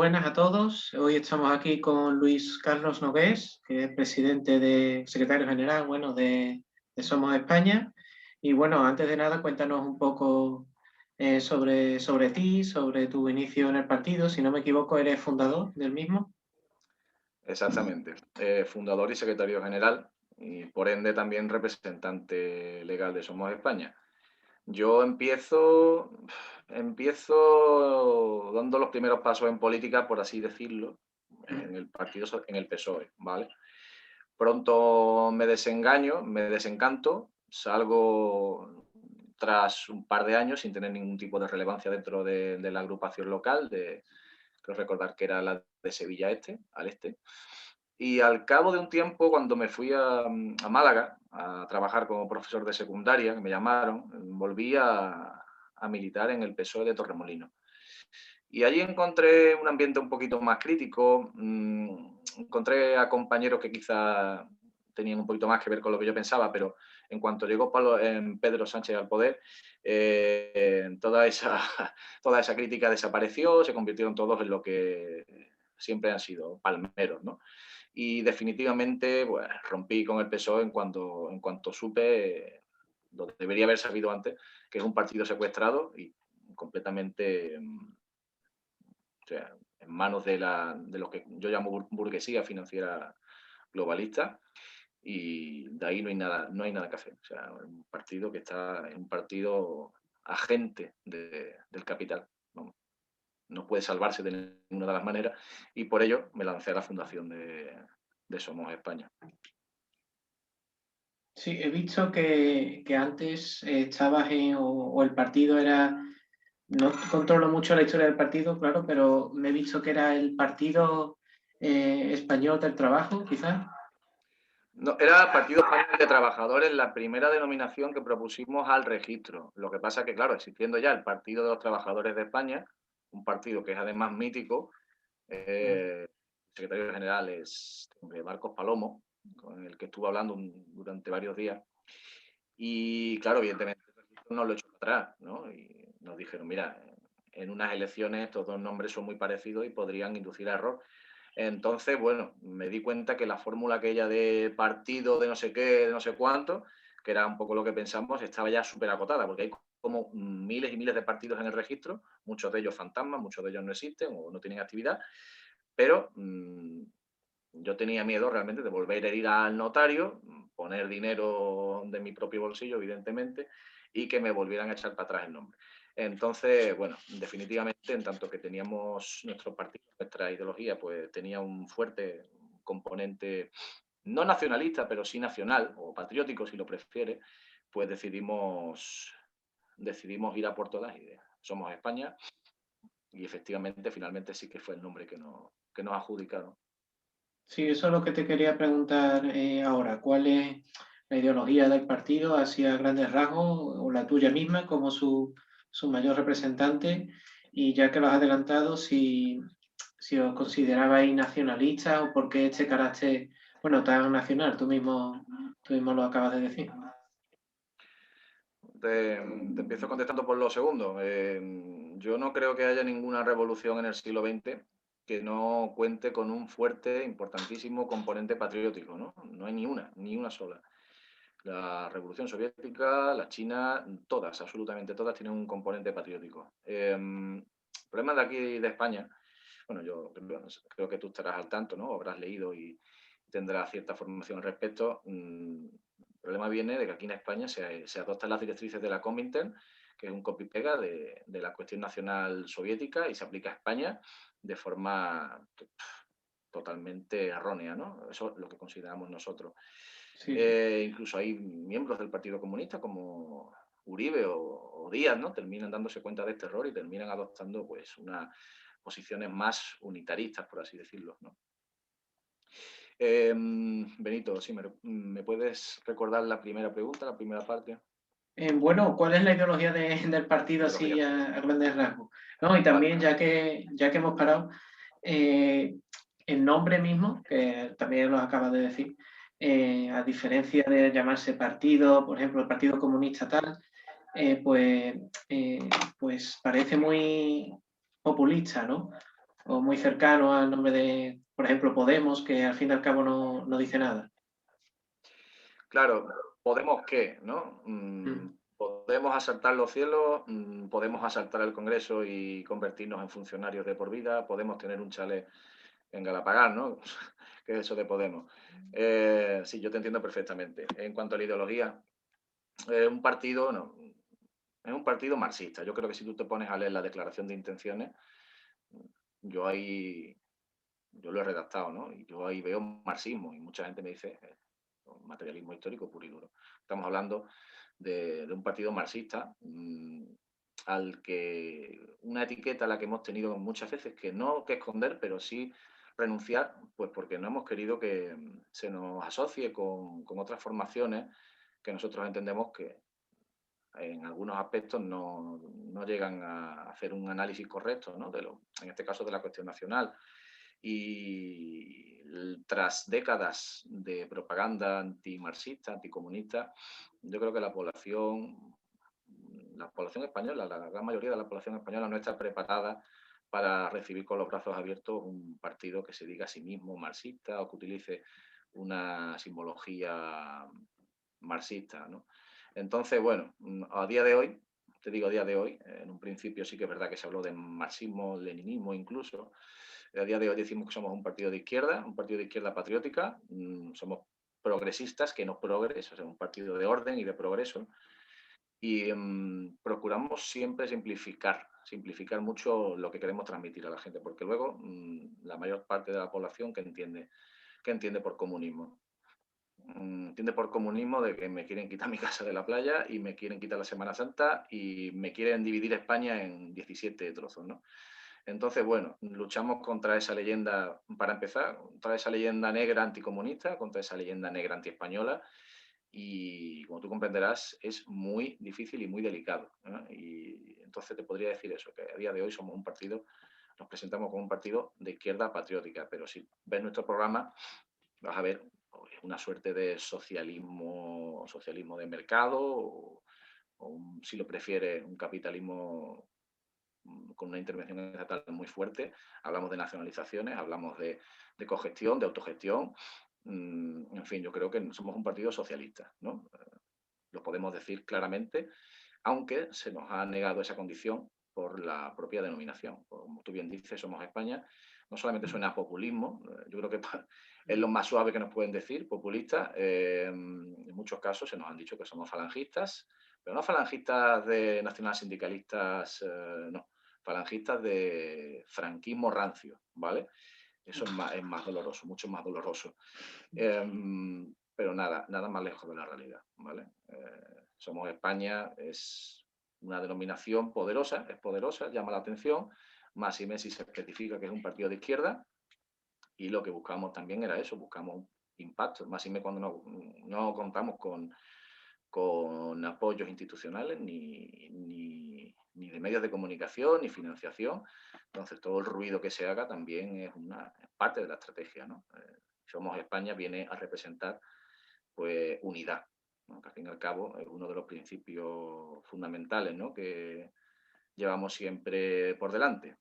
buenas a todos. Hoy estamos aquí con Luis Carlos Nogués, que es secretario general, bueno, de Somos España. Y bueno, antes de nada, cuéntanos un poco sobre ti, sobre tu inicio en el partido. Si no me equivoco, eres fundador del mismo. Exactamente. Fundador y secretario general y por ende también representante legal de Somos España. Yo empiezo dando los primeros pasos en política, por así decirlo, en el partido, en el PSOE, ¿vale? Pronto me desencanto, salgo tras un par de años sin tener ningún tipo de relevancia dentro de la agrupación local, creo recordar que era la de Sevilla Este, al este. Y al cabo de un tiempo, cuando me fui a Málaga a trabajar como profesor de secundaria, que me llamaron, volví a militar en el PSOE de Torremolinos. Y allí encontré un ambiente un poquito más crítico, encontré a compañeros que quizá tenían un poquito más que ver con lo que yo pensaba, pero en cuanto llegó Pedro Sánchez al poder, toda esa crítica desapareció, se convirtieron todos en lo que siempre han sido, palmeros, ¿no? Y definitivamente pues, rompí con el PSOE en cuanto supe, lo debería haber sabido antes, que es un partido secuestrado y completamente o sea, en manos de lo que yo llamo burguesía financiera globalista, y de ahí no hay nada que hacer. O sea, un partido que está en un partido agente del capital. Vamos, no puede salvarse de ninguna de las maneras, y por ello me lancé a la fundación de Somos España. Sí, he visto que antes estabas o el partido era. No controlo mucho la historia del partido, claro, pero me he visto que era el Partido Español del Trabajo, quizás. No, era Partido Español de Trabajadores, la primera denominación que propusimos al registro. Lo que pasa que, claro, existiendo ya el Partido de los Trabajadores de España, un partido que es además mítico, el secretario general es Marcos Palomo, con el que estuve hablando durante varios días. Y, claro, evidentemente el registro no lo he hecho para atrás, ¿no? Y nos dijeron, mira, en unas elecciones estos dos nombres son muy parecidos y podrían inducir a error. Entonces, bueno, me di cuenta que la fórmula aquella de partido de no sé qué, de no sé cuánto, que era un poco lo que pensamos, estaba ya súper acotada, porque hay como miles y miles de partidos en el registro, muchos de ellos fantasmas, muchos de ellos no existen o no tienen actividad, pero yo tenía miedo realmente de volver a ir al notario, poner dinero de mi propio bolsillo, evidentemente, y que me volvieran a echar para atrás el nombre. Entonces, bueno, definitivamente, en tanto que teníamos nuestro partido, nuestra ideología, pues tenía un fuerte componente no nacionalista, pero sí nacional o patriótico, si lo prefiere, pues decidimos ir a por todas y Somos España, y efectivamente, finalmente sí que fue el nombre que nos adjudicaron. Sí, eso es lo que te quería preguntar ahora. ¿Cuál es la ideología del partido hacia grandes rasgos o la tuya misma como su mayor representante? Y ya que lo has adelantado, si os considerabais nacionalistas o por qué este carácter, bueno, tan nacional, tú mismo lo acabas de decir. Te empiezo contestando por lo segundo. Yo no creo que haya ninguna revolución en el siglo XX que no cuente con un fuerte, importantísimo componente patriótico, ¿no? No hay ni una sola. La Revolución Soviética, la China, todas, absolutamente todas, tienen un componente patriótico. El problema de aquí, de España, bueno, yo creo que tú estarás al tanto, ¿no? Habrás leído y tendrás cierta formación al respecto. El problema viene de que aquí en España se adoptan las directrices de la Comintern, que es un copy-pega de la cuestión nacional soviética, y se aplica a España de forma totalmente errónea, ¿no? Eso es lo que consideramos nosotros. Sí. Incluso hay miembros del Partido Comunista como Uribe o Díaz, ¿no? Terminan dándose cuenta de este error y terminan adoptando pues unas posiciones más unitaristas, por así decirlo, ¿no? Benito, sí, ¿me puedes recordar la primera pregunta, la primera parte? Bueno, ¿cuál es la ideología del partido Ideología. así a grandes rasgos? ¿No? Y Vale. también, ya que hemos parado, el nombre mismo, que también lo acabas de decir, a diferencia de llamarse partido, por ejemplo, el Partido Comunista tal, pues parece muy populista, ¿no? o muy cercano al nombre de, por ejemplo, Podemos, que al fin y al cabo no dice nada. Claro, ¿Podemos qué? ¿No? Mm, ¿Podemos asaltar los cielos? ¿Podemos asaltar el Congreso y convertirnos en funcionarios de por vida? ¿Podemos tener un chalet en Galapagar, ¿no? ¿Qué es eso de Podemos? Sí, yo te entiendo perfectamente. En cuanto a la ideología, un partido, no, es un partido marxista. Yo creo que si tú te pones a leer la declaración de intenciones, yo ahí, yo lo he redactado, ¿no? Y yo ahí veo marxismo y mucha gente me dice materialismo histórico puro y duro. Estamos hablando de un partido marxista al que una etiqueta a la que hemos tenido muchas veces que no que esconder, pero sí renunciar, pues porque no hemos querido que se nos asocie con otras formaciones que nosotros entendemos que en algunos aspectos no llegan a hacer un análisis correcto, ¿no? En este caso de la cuestión nacional. Y tras décadas de propaganda antimarxista, anticomunista, yo creo que la población española, la gran mayoría de la población española no está preparada para recibir con los brazos abiertos un partido que se diga a sí mismo marxista o que utilice una simbología marxista, ¿no? Entonces, bueno, a día de hoy, te digo a día de hoy, en un principio sí que es verdad que se habló de marxismo, leninismo incluso. A día de hoy decimos que somos un partido de izquierda patriótica, somos progresistas, que no progres, o sea, un partido de orden y de progreso. Y procuramos siempre simplificar mucho lo que queremos transmitir a la gente, porque luego la mayor parte de la población que entiende por comunismo. Entiende por comunismo de que me quieren quitar mi casa de la playa y me quieren quitar la Semana Santa y me quieren dividir España en 17 trozos, ¿no? Entonces, bueno, luchamos contra esa leyenda, para empezar, contra esa leyenda negra anticomunista, contra esa leyenda negra antiespañola y, como tú comprenderás, es muy difícil y muy delicado, ¿no? Y entonces te podría decir eso, que a día de hoy somos un partido, nos presentamos como un partido de izquierda patriótica, pero si ves nuestro programa vas a ver una suerte de socialismo de mercado si lo prefieres, un capitalismo con una intervención estatal muy fuerte. Hablamos de nacionalizaciones, hablamos de cogestión, de autogestión. En fin, yo creo que somos un partido socialista, ¿no? Lo podemos decir claramente, aunque se nos ha negado esa condición por la propia denominación. Como tú bien dices, somos España. No solamente suena a populismo, yo creo que es lo más suave que nos pueden decir, populista. En muchos casos se nos han dicho que somos falangistas, pero no falangistas de nacionalsindicalistas, no, falangistas de franquismo rancio, ¿vale? Eso es más doloroso, mucho más doloroso. Pero nada más lejos de la realidad, ¿vale? Somos España, es una denominación poderosa, es poderosa, llama la atención, más y Messi se especifica que es un partido de izquierda y lo que buscamos también era eso, buscamos impacto, más y cuando no contamos con apoyos institucionales ni de medios de comunicación ni financiación. Entonces todo el ruido que se haga también es parte de la estrategia, ¿no? Somos España viene a representar pues unidad, ¿no? Que al fin y al cabo es uno de los principios fundamentales, ¿no? Que llevamos siempre por delante.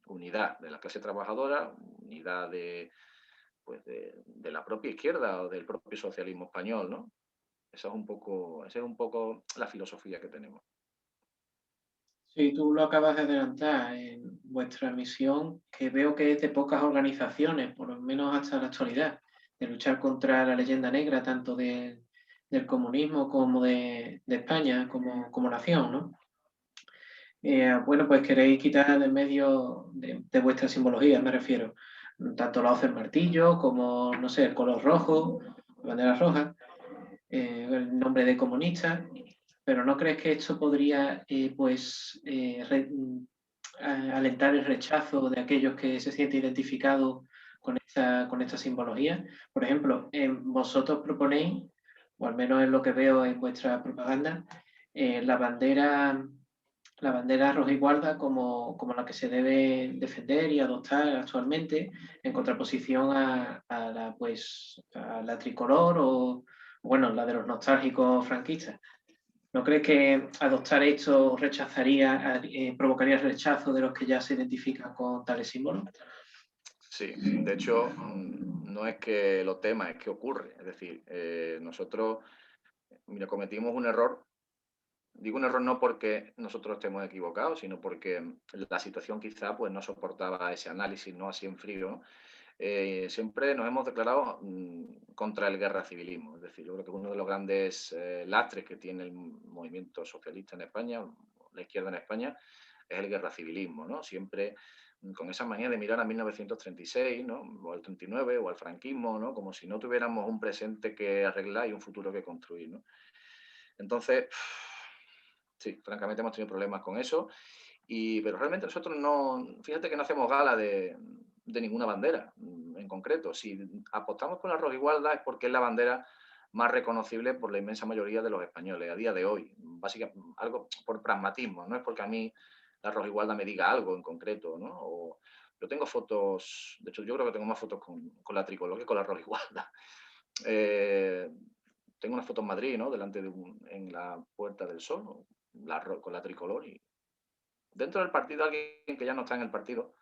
Unidad de la clase trabajadora, unidad de la propia izquierda o del propio socialismo español, ¿no? Esa es un poco la filosofía que tenemos. Sí, tú lo acabas de adelantar en vuestra misión, que veo que es de pocas organizaciones, por lo menos hasta la actualidad, de luchar contra la leyenda negra, tanto del comunismo como de España como nación, ¿no? Bueno, pues queréis quitar de medio de vuestra simbología, me refiero, tanto la hoz del martillo como, no sé, el color rojo, la bandera roja, el nombre de comunista, pero ¿no crees que esto podría, alentar el rechazo de aquellos que se sienten identificados con esta simbología? Por ejemplo, vosotros proponéis, o al menos es lo que veo en vuestra propaganda, la bandera roja y guarda como la que se debe defender y adoptar actualmente en contraposición a la tricolor o, bueno, la de los nostálgicos franquistas. ¿No crees que adoptar esto provocaría el rechazo de los que ya se identifican con tales símbolos? Sí, de hecho, no es que lo tema, es que ocurre. Es decir, nosotros, mira, cometimos un error. Digo un error no porque nosotros estemos equivocados, sino porque la situación quizá pues, no soportaba ese análisis, ¿no? Así en frío, ¿no? Siempre nos hemos declarado contra el guerra civilismo. Es decir, yo creo que uno de los grandes lastres que tiene el movimiento socialista en España, la izquierda en España, es el guerra civilismo, ¿no? Siempre con esa manía de mirar a 1936, ¿no? O al 39, o al franquismo, ¿no? Como si no tuviéramos un presente que arreglar y un futuro que construir, ¿no? Entonces, sí, francamente hemos tenido problemas con eso, pero realmente nosotros no, fíjate que no hacemos gala de ninguna bandera en concreto. Si apostamos por la rojigualda es porque es la bandera más reconocible por la inmensa mayoría de los españoles a día de hoy. Básicamente, algo por pragmatismo, no es porque a mí la rojigualda me diga algo en concreto, ¿no? Yo tengo fotos, de hecho yo creo que tengo más fotos con la tricolor que con la rojigualda. Eh, Tengo una foto en Madrid, ¿no? Delante en la Puerta del Sol, ¿no? Con la tricolor. Y dentro del partido, alguien que ya no está en el partido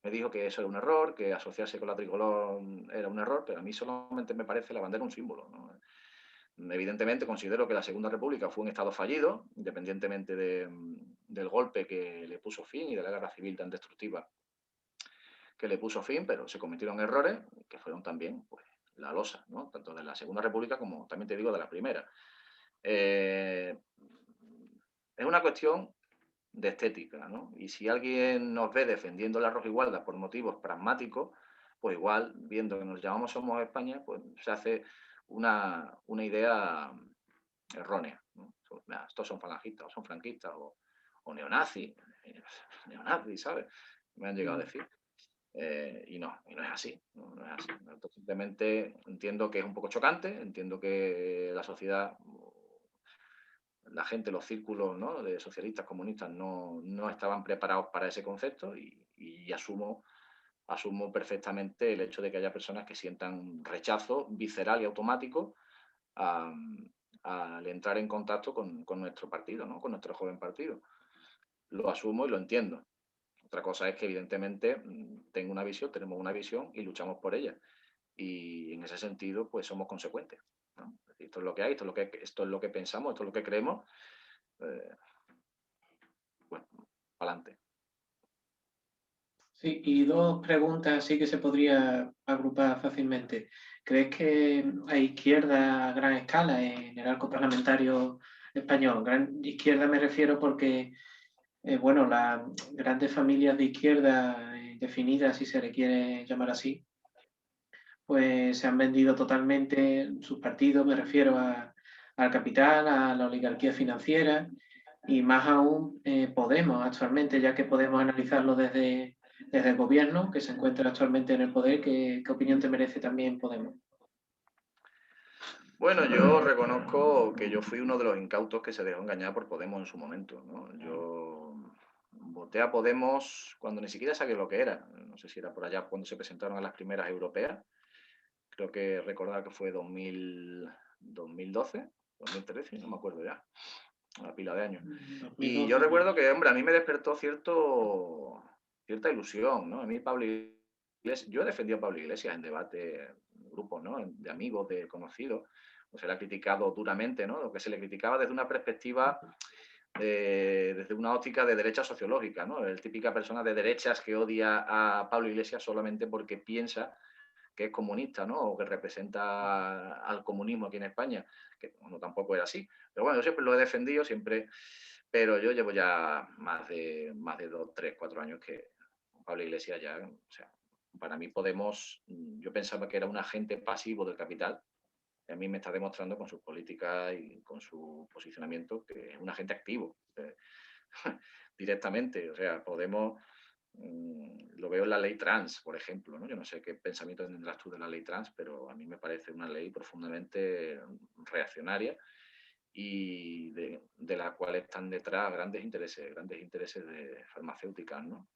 me dijo que eso era un error, que asociarse con la tricolor era un error, pero a mí solamente me parece la bandera un símbolo, ¿no? Evidentemente considero que la Segunda República fue un Estado fallido, independientemente del golpe que le puso fin y de la guerra civil tan destructiva que le puso fin, pero se cometieron errores que fueron también pues, la losa, ¿no? Tanto de la Segunda República como también te digo de la Primera. Eh, es una cuestión de estética, ¿no? Y si alguien nos ve defendiendo la rojigualda por motivos pragmáticos, pues igual, viendo que nos llamamos Somos España, pues se hace una idea errónea, ¿no? Estos son falangistas, o son franquistas, o neonazis, neonazis, ¿sabes? Me han llegado a decir. Y no es así, no es así. Entonces, simplemente entiendo que es un poco chocante, entiendo que la sociedad, la gente, los círculos, ¿no? De socialistas, comunistas no estaban preparados para ese concepto y asumo perfectamente el hecho de que haya personas que sientan rechazo visceral y automático a- al entrar en contacto con nuestro partido, ¿no? Con nuestro joven partido. Lo asumo y lo entiendo. Otra cosa es que, evidentemente, tenemos una visión y luchamos por ella. Y en ese sentido, pues somos consecuentes, ¿no? Es decir, esto es lo que hay, esto es lo que pensamos, esto es lo que creemos. Eh, bueno, para adelante. Sí, y dos preguntas así que se podría agrupar fácilmente. ¿Crees que hay izquierda a gran escala en el arco parlamentario español? Gran izquierda me refiero porque, bueno, las grandes familias de izquierda definidas, si se le quiere llamar así, pues se han vendido totalmente sus partidos, me refiero al capital, a la oligarquía financiera y más aún Podemos actualmente, ya que podemos analizarlo desde el gobierno que se encuentra actualmente en el poder. ¿Qué opinión te merece también Podemos? Bueno, yo reconozco que yo fui uno de los incautos que se dejó engañar por Podemos en su momento, ¿no? Yo voté a Podemos cuando ni siquiera sabía lo que era. No sé si era por allá cuando se presentaron a las primeras europeas. Creo que recordar que fue 2012, 2013, no me acuerdo ya. Una pila de años. Y yo 2012, creo. recuerdo que, hombre, a mí me despertó cierta ilusión, ¿no? A mí Pablo Iglesias, yo he defendido a Pablo Iglesias en debate, en grupos, ¿no? De amigos, de conocidos, o se le ha criticado duramente, ¿no? Lo que se le criticaba desde una perspectiva, desde una óptica de derecha sociológica, ¿no? El típica persona de derechas que odia a Pablo Iglesias solamente porque piensa que es comunista, ¿no? O que representa al comunismo aquí en España, que bueno, tampoco era así. Pero bueno, yo siempre lo he defendido, siempre, pero yo llevo ya más de 2, 3, 4 años que Pablo Iglesias ya, o sea, para mí Podemos, yo pensaba que era un agente pasivo del capital, y a mí me está demostrando con sus políticas y con su posicionamiento que es un agente activo, directamente. O sea, Podemos lo veo en la ley trans, por ejemplo, ¿no? Yo no sé qué pensamiento tendrás tú de la ley trans, pero a mí me parece una ley profundamente reaccionaria y de la cual están detrás grandes intereses de farmacéuticas, ¿no?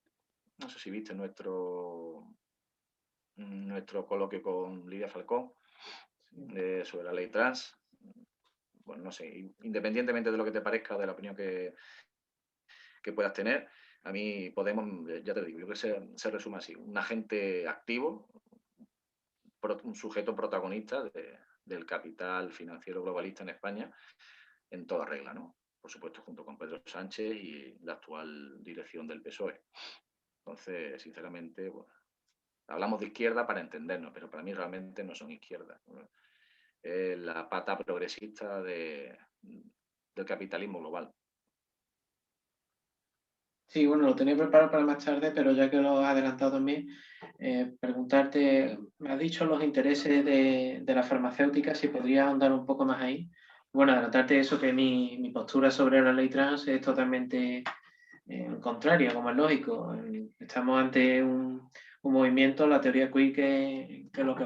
No sé si viste nuestro coloquio con Lidia Falcón sobre la ley trans. bueno, no sé, independientemente de lo que te parezca o de la opinión que puedas tener, a mí Podemos, ya te digo, yo creo que se resume así, un agente activo, un sujeto protagonista del capital financiero globalista en España en toda regla, ¿no? Por supuesto, junto con Pedro Sánchez y la actual dirección del PSOE. Entonces, sinceramente, bueno, hablamos de izquierda para entendernos, pero para mí realmente no son izquierdas. La pata progresista del capitalismo global. Sí, bueno, lo tenía preparado para más tarde, pero ya que lo has adelantado también, preguntarte, me has dicho los intereses de la farmacéutica, si podrías ahondar un poco más ahí. Bueno, adelantarte eso, que mi postura sobre la ley trans es totalmente contraria, como es lógico. Estamos ante un movimiento, la teoría queer, que lo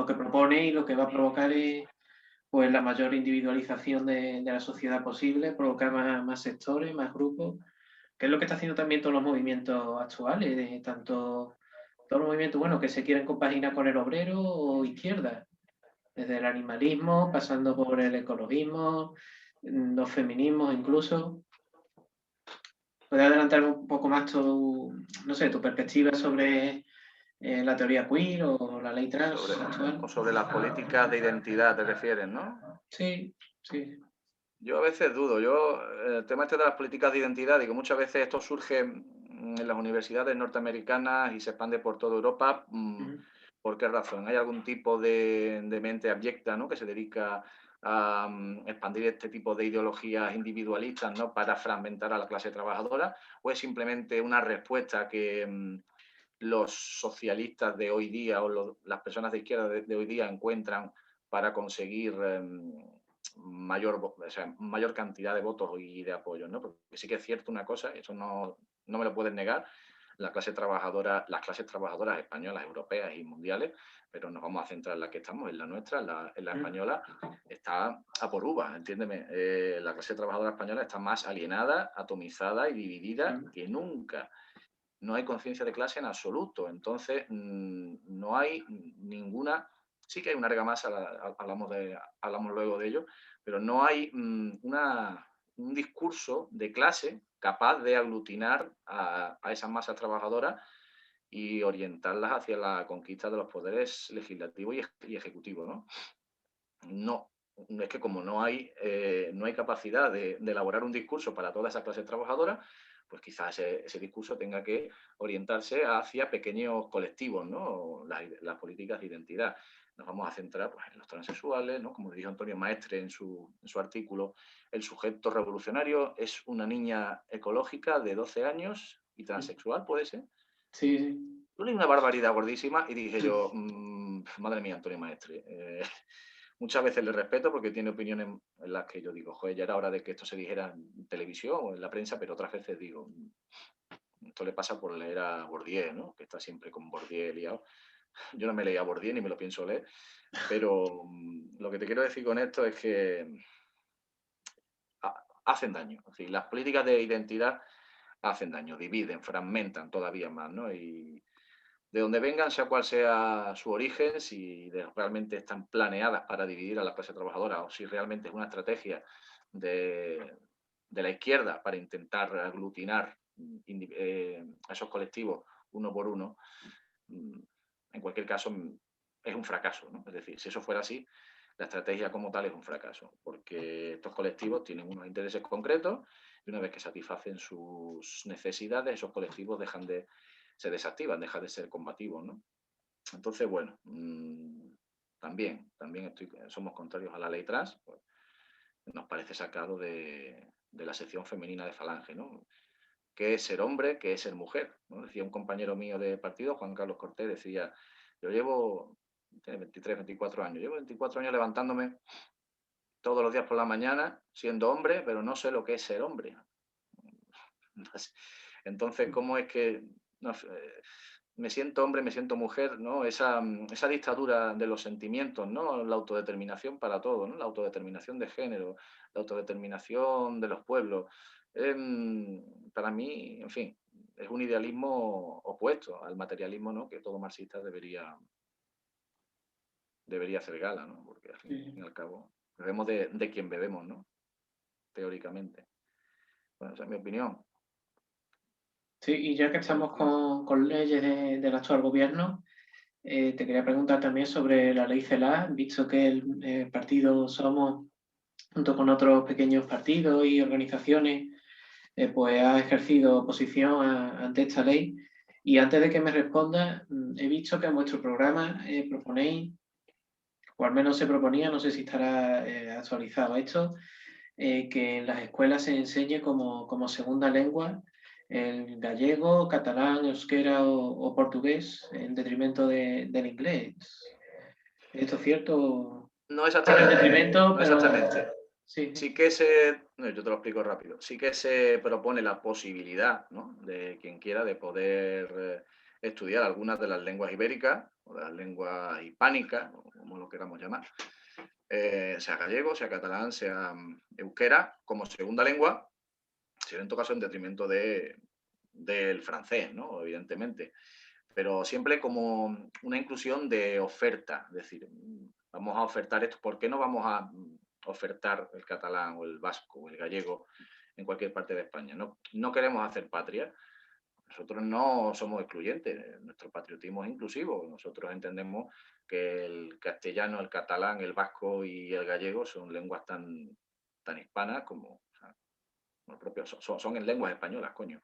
que propone y lo que va a provocar es pues, la mayor individualización de la sociedad posible, provocar más sectores, más grupos, que es lo que está haciendo también todos los movimientos actuales, de tanto todos los movimientos bueno, que se quieren compaginar con el obrero o izquierda, desde el animalismo, pasando por el ecologismo, los feminismos incluso. ¿Puedes adelantar un poco más no sé, tu perspectiva sobre la teoría queer o la ley trans actual? Sobre las políticas de identidad, te refieres, ¿no? Sí, sí. Yo a veces dudo, el tema este de las políticas de identidad, digo, muchas veces esto surge en las universidades norteamericanas y se expande por toda Europa. Ujú. ¿Por qué razón? ¿Hay algún tipo de mente abyecta, ¿no?, que se dedica a expandir este tipo de ideologías individualistas, ¿no?, para fragmentar a la clase trabajadora? ¿O es simplemente una respuesta que los socialistas de hoy día o las personas de izquierda de hoy día encuentran para conseguir mayor cantidad de votos y de apoyo, ¿no? Porque sí que es cierto una cosa, eso no me lo pueden negar, las clases trabajadoras españolas, europeas y mundiales, pero nos vamos a centrar en la que estamos, en la nuestra, en la española, está a por uvas, entiéndeme. La clase trabajadora española está más alienada, atomizada y dividida que nunca. No hay conciencia de clase en absoluto. Entonces, no hay ninguna. Sí que hay una argamasa, hablamos luego de ello, pero no hay un discurso de clase capaz de aglutinar a esas masas trabajadoras y orientarlas hacia la conquista de los poderes legislativo y ejecutivo, ¿no? No, es que como no hay capacidad de elaborar un discurso para toda esa clase trabajadora, pues quizás ese discurso tenga que orientarse hacia pequeños colectivos, ¿no? Las políticas de identidad. Nos vamos a centrar, pues, en los transexuales, ¿no? Como dijo Antonio Maestre en su artículo, el sujeto revolucionario es una niña ecológica de 12 años y transexual, ¿puede ser? Sí, sí. Yo leí una barbaridad gordísima y dije yo, madre mía, Antonio Maestre. Muchas veces le respeto porque tiene opiniones en las que yo digo, joder, ya era hora de que esto se dijera en televisión o en la prensa, pero otras veces digo, esto le pasa por leer a Bourdieu, ¿no?, que está siempre con Bourdieu liado. Yo no me leía a Bourdieu ni me lo pienso leer, pero lo que te quiero decir con esto es que hacen daño. Es decir, las políticas de identidad hacen daño, dividen, fragmentan todavía más, ¿no? Y de donde vengan, sea cual sea su origen, si realmente están planeadas para dividir a la clase trabajadora o si realmente es una estrategia de, de la izquierda para intentar aglutinar a esos colectivos uno por uno, en cualquier caso es un fracaso, ¿no? Es decir, si eso fuera así, la estrategia como tal es un fracaso, porque estos colectivos tienen unos intereses concretos y una vez que satisfacen sus necesidades, esos colectivos se desactivan, dejan de ser combativos, ¿no? Entonces, bueno, también somos contrarios a la ley trans, pues, nos parece sacado de la sección femenina de Falange, ¿no? ¿Qué es ser hombre? ¿Qué es ser mujer? ¿No? Decía un compañero mío de partido, Juan Carlos Cortés, decía, yo tiene 23, 24 años, llevo 24 años levantándome todos los días por la mañana, siendo hombre, pero no sé lo que es ser hombre. Entonces, ¿cómo es que no sé, me siento hombre, me siento mujer, ¿no? Esa dictadura de los sentimientos, ¿no? La autodeterminación para todo, ¿no? La autodeterminación de género, la autodeterminación de los pueblos. Para mí, en fin, es un idealismo opuesto al materialismo, ¿no?, que todo marxista debería hacer gala, ¿no? Porque al fin y Sí. al cabo. Bebemos de quien bebemos, ¿no? Teóricamente. Bueno, esa es mi opinión. Sí, y ya que estamos con leyes del actual gobierno, te quería preguntar también sobre la ley CELA, visto que el partido Somos, junto con otros pequeños partidos y organizaciones, pues ha ejercido oposición ante esta ley. Y antes de que me responda, he visto que en vuestro programa proponéis, o al menos se proponía, no sé si estará actualizado esto, que en las escuelas se enseñe como segunda lengua el gallego, catalán, euskera o portugués en detrimento del inglés. ¿Es esto cierto? No Bueno, en exactamente, detrimento, no pero exactamente. sí. Sí no, yo te lo explico rápido, sí que se propone la posibilidad, ¿no?, de quien quiera de poder estudiar algunas de las lenguas ibéricas o de las lenguas hispánicas, o como lo queramos llamar, sea gallego, sea catalán, sea euskera, como segunda lengua, si en todo caso en detrimento del francés, ¿no?, evidentemente, pero siempre como una inclusión de oferta, es decir, vamos a ofertar esto, ¿por qué no vamos a ofertar el catalán o el vasco o el gallego en cualquier parte de España? No, no queremos hacer patria, nosotros no somos excluyentes, nuestro patriotismo es inclusivo, nosotros entendemos que el castellano, el catalán, el vasco y el gallego son lenguas tan hispanas como, o sea, como propios, son en lenguas españolas, coño.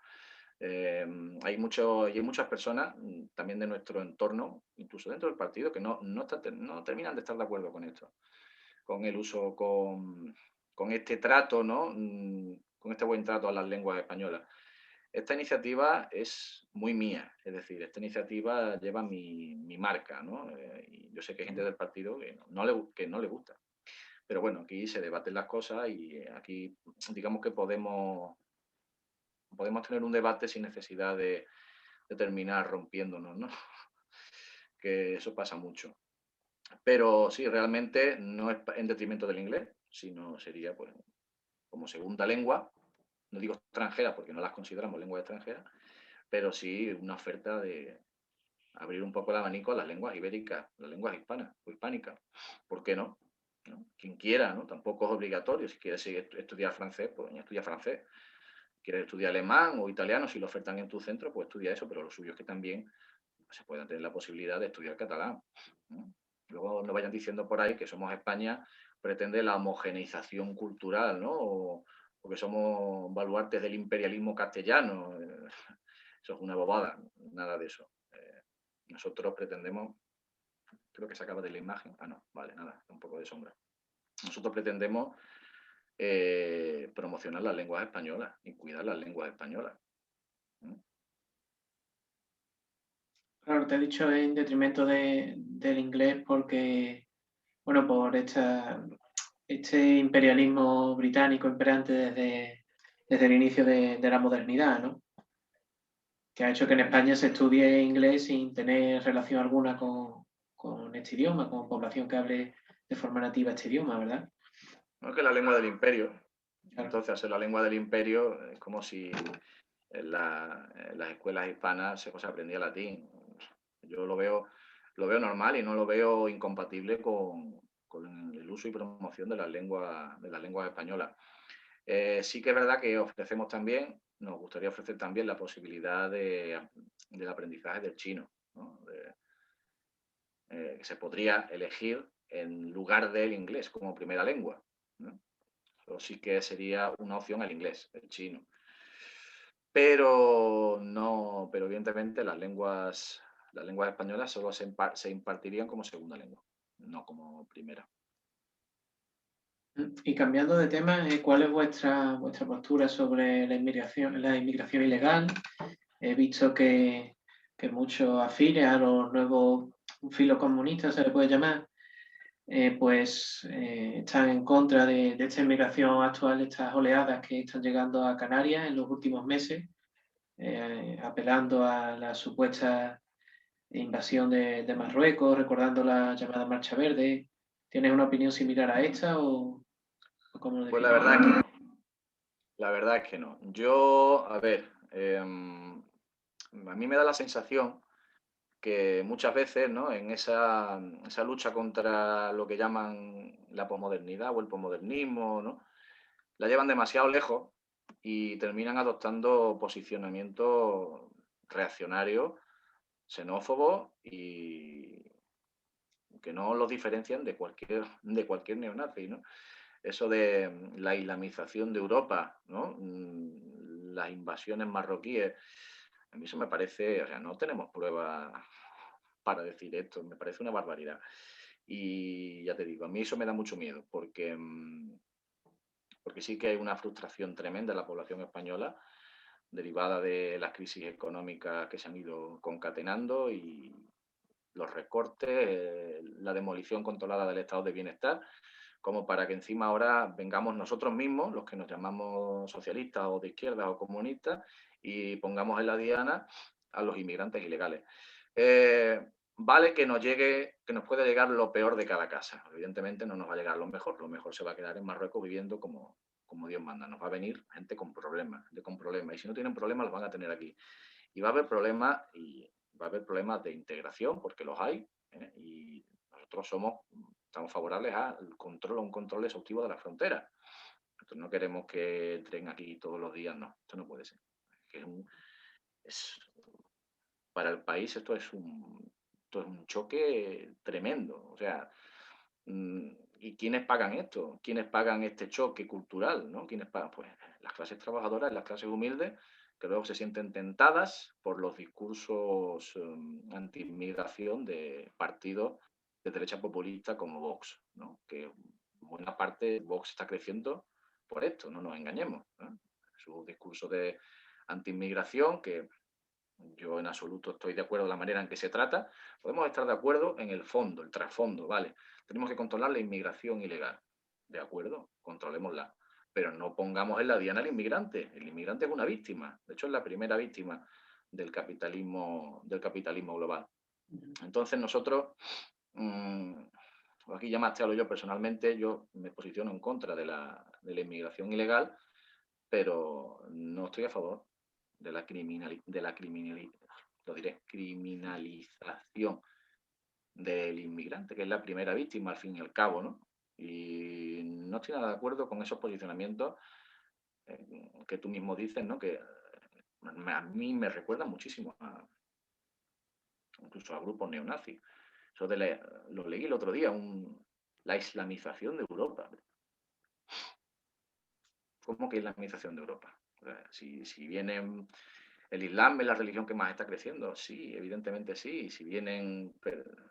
Hay muchas personas también de nuestro entorno, incluso dentro del partido, que no terminan de estar de acuerdo con esto, con el uso, con este trato, ¿no? Con este buen trato a las lenguas españolas. Esta iniciativa es muy mía, es decir, esta iniciativa lleva mi marca, ¿no? Y yo sé que hay gente del partido que no le gusta. Pero bueno, aquí se debaten las cosas y aquí digamos que podemos tener un debate sin necesidad de terminar rompiéndonos, ¿no? Que eso pasa mucho. Pero sí, realmente no es en detrimento del inglés, sino sería pues, como segunda lengua, no digo extranjera porque no las consideramos lenguas extranjeras, pero sí una oferta de abrir un poco el abanico a las lenguas ibéricas, las lenguas hispanas o hispánicas. ¿Por qué no? ¿No? Quien quiera, ¿no? Tampoco es obligatorio. Si quieres estudiar francés, pues estudia francés. Quieres estudiar alemán o italiano, si lo ofertan en tu centro, pues estudia eso, pero lo suyo es que también se pueda tener la posibilidad de estudiar catalán, ¿no? Luego no vayan diciendo por ahí que Somos España pretende la homogeneización cultural, ¿no? O que somos baluartes del imperialismo castellano. Eso es una bobada, nada de eso. Nosotros pretendemos, creo que se acaba de la imagen, no, vale, nada, un poco de sombra. Nosotros pretendemos promocionar las lenguas españolas y cuidar las lenguas españolas. Claro, te he dicho en detrimento del inglés porque, bueno, por este imperialismo británico imperante desde el inicio de la modernidad, ¿no? Que ha hecho que en España se estudie inglés sin tener relación alguna con este idioma, con población que hable de forma nativa este idioma, ¿verdad? No es que la lengua del imperio. Claro. Entonces, hacer la lengua del imperio es como si en las escuelas hispanas se aprendía latín. Yo lo veo normal y no lo veo incompatible con el uso y promoción de las lenguas españolas. Sí que es verdad que ofrecemos también, nos gustaría ofrecer también la posibilidad del aprendizaje del chino, ¿no? Que se podría elegir en lugar del inglés como primera lengua, ¿no? Eso sí que sería una opción el inglés, el chino. Pero evidentemente las lenguas españolas solo se impartirían como segunda lengua, no como primera. Y cambiando de tema, ¿cuál es vuestra postura sobre la inmigración ilegal? He visto que muchos afines a los nuevos filocomunistas, se le puede llamar, están en contra de esta inmigración actual, de estas oleadas que están llegando a Canarias en los últimos meses, apelando a la supuesta invasión de Marruecos, recordando la llamada Marcha Verde. ¿Tienes una opinión similar a esta o cómo lo Pues defines? la verdad es que no. Yo, a ver, a mí me da la sensación que muchas veces, ¿no? En esa lucha contra lo que llaman la posmodernidad o el posmodernismo, ¿no? La llevan demasiado lejos y terminan adoptando posicionamientos reaccionarios, xenófobos y que no los diferencian de cualquier neonazi, ¿no? Eso de la islamización de Europa, ¿no? Las invasiones marroquíes, a mí eso me parece, o sea, no tenemos pruebas para decir esto, me parece una barbaridad. Y ya te digo, a mí eso me da mucho miedo, porque sí que hay una frustración tremenda en la población española derivada de las crisis económicas que se han ido concatenando y los recortes, la demolición controlada del estado de bienestar, como para que encima ahora vengamos nosotros mismos, los que nos llamamos socialistas o de izquierda o comunistas, y pongamos en la diana a los inmigrantes ilegales. Vale que nos puede llegar lo peor de cada casa. Evidentemente no nos va a llegar lo mejor se va a quedar en Marruecos viviendo como Dios manda. Nos va a venir gente con problemas, y si no tienen problemas los van a tener aquí. Y va a haber problemas de integración, porque los hay, y nosotros estamos favorables a un control exhaustivo de la frontera. Nosotros no queremos que entren aquí todos los días, no, esto no puede ser. Para el país esto es un choque tremendo. O sea, ¿y quiénes pagan esto? ¿Quiénes pagan este choque cultural? ¿No? ¿Quiénes pagan? Pues las clases trabajadoras, las clases humildes, que luego se sienten tentadas por los discursos anti-inmigración de partidos de derecha populista como Vox, ¿no? Que buena parte Vox está creciendo por esto, no nos engañemos, ¿no? Su discurso de anti-inmigración, que yo en absoluto estoy de acuerdo en la manera en que se trata. Podemos estar de acuerdo en el fondo, el trasfondo, ¿vale? Tenemos que controlar la inmigración ilegal. De acuerdo, controlémosla. Pero no pongamos en la diana al inmigrante. El inmigrante es una víctima. De hecho, es la primera víctima del capitalismo global. Entonces nosotros, aquí llamaste a lo yo personalmente, yo me posiciono en contra de la inmigración ilegal, pero no estoy a favor de la criminalización del inmigrante, que es la primera víctima al fin y al cabo, ¿no? Y no estoy nada de acuerdo con esos posicionamientos que tú mismo dices, ¿no? Que a mí me recuerda muchísimo incluso a grupos neonazis. Eso lo leí el otro día, la islamización de Europa. ¿Cómo que islamización de Europa? O sea, si vienen... ¿El Islam es la religión que más está creciendo? Sí, evidentemente sí. Si vienen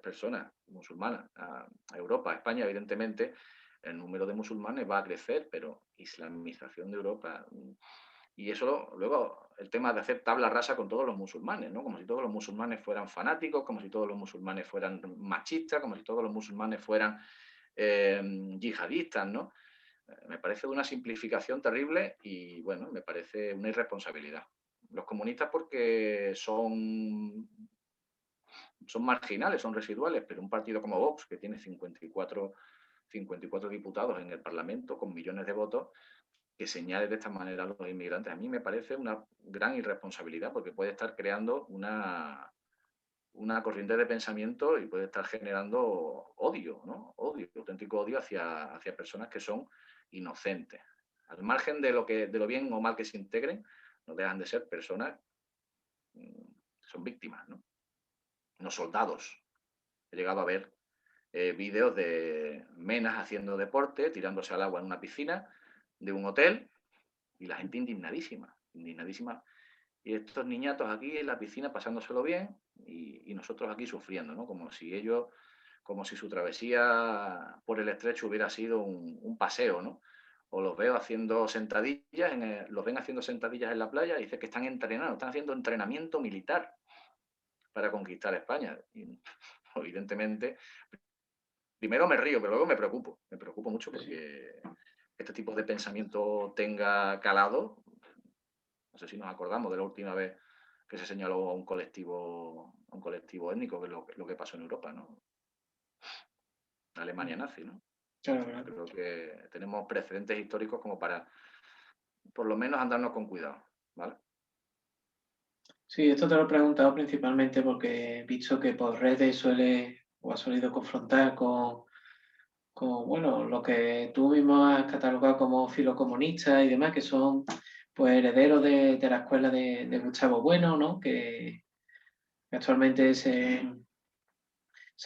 personas musulmanas a Europa, a España, evidentemente el número de musulmanes va a crecer, pero islamización de Europa. Y eso luego, el tema de hacer tabla rasa con todos los musulmanes, ¿no? Como si todos los musulmanes fueran fanáticos, como si todos los musulmanes fueran machistas, como si todos los musulmanes fueran yihadistas, ¿no? Me parece de una simplificación terrible y, bueno, me parece una irresponsabilidad. Los comunistas porque son marginales, son residuales, pero un partido como Vox, que tiene 54 diputados en el Parlamento con millones de votos, que señale de esta manera a los inmigrantes, a mí me parece una gran irresponsabilidad porque puede estar creando una corriente de pensamiento y puede estar generando odio, ¿no? Auténtico odio hacia personas que son inocentes. Al margen de lo bien o mal que se integren, no dejan de ser personas son víctimas, ¿no? No soldados. He llegado a ver vídeos de menas haciendo deporte, tirándose al agua en una piscina de un hotel y la gente indignadísima, indignadísima. Y estos niñatos aquí en la piscina pasándoselo bien y nosotros aquí sufriendo, ¿no? Como si su travesía por el estrecho hubiera sido un paseo, ¿no? O los veo haciendo sentadillas, los ven haciendo sentadillas en la playa y dicen que están entrenando, están haciendo entrenamiento militar para conquistar España. Y, evidentemente, primero me río, pero luego me preocupo mucho porque este tipo de pensamiento tenga calado. No sé si nos acordamos de la última vez que se señaló a un colectivo étnico, que es lo que pasó en Europa, ¿no? Alemania nazi, ¿no? Claro. Creo que tenemos precedentes históricos como para, por lo menos, andarnos con cuidado, ¿vale? Sí, esto te lo he preguntado principalmente porque he visto que por redes suele o ha solido confrontar con bueno, lo que tú mismo has catalogado como filocomunistas y demás, que son pues herederos de la escuela de Gustavo Bueno, ¿no? Que actualmente se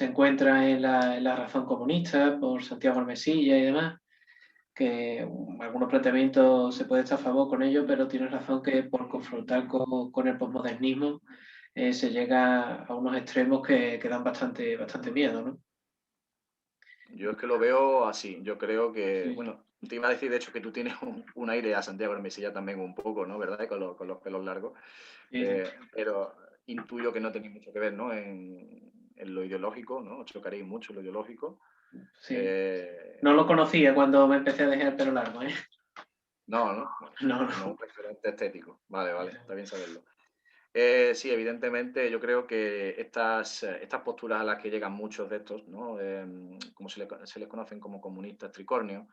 encuentra en la razón comunista por Santiago Mesilla y demás, que algunos planteamientos se puede estar a favor con ellos, pero tienes razón que por confrontar con el posmodernismo se llega a unos extremos que dan bastante miedo, ¿no? Yo es que lo veo así. Yo creo que, Sí, bueno, te iba a decir de hecho que tú tienes un aire a Santiago Hermosilla también un poco, ¿no? ¿Verdad? Con los pelos largos. sí, sí. Pero intuyo que no tenéis mucho que ver, ¿no? En lo ideológico, ¿no? Os chocaréis mucho en lo ideológico. Sí. Eh, No lo conocía cuando me empecé a dejar el pelo largo, ¿eh? no, ¿no? Bueno, No, como no. un referente estético. Vale, vale, está bien saberlo. Sí, evidentemente, yo creo que estas posturas a las que llegan muchos de estos, ¿no? Como se les conocen como comunistas tricornios,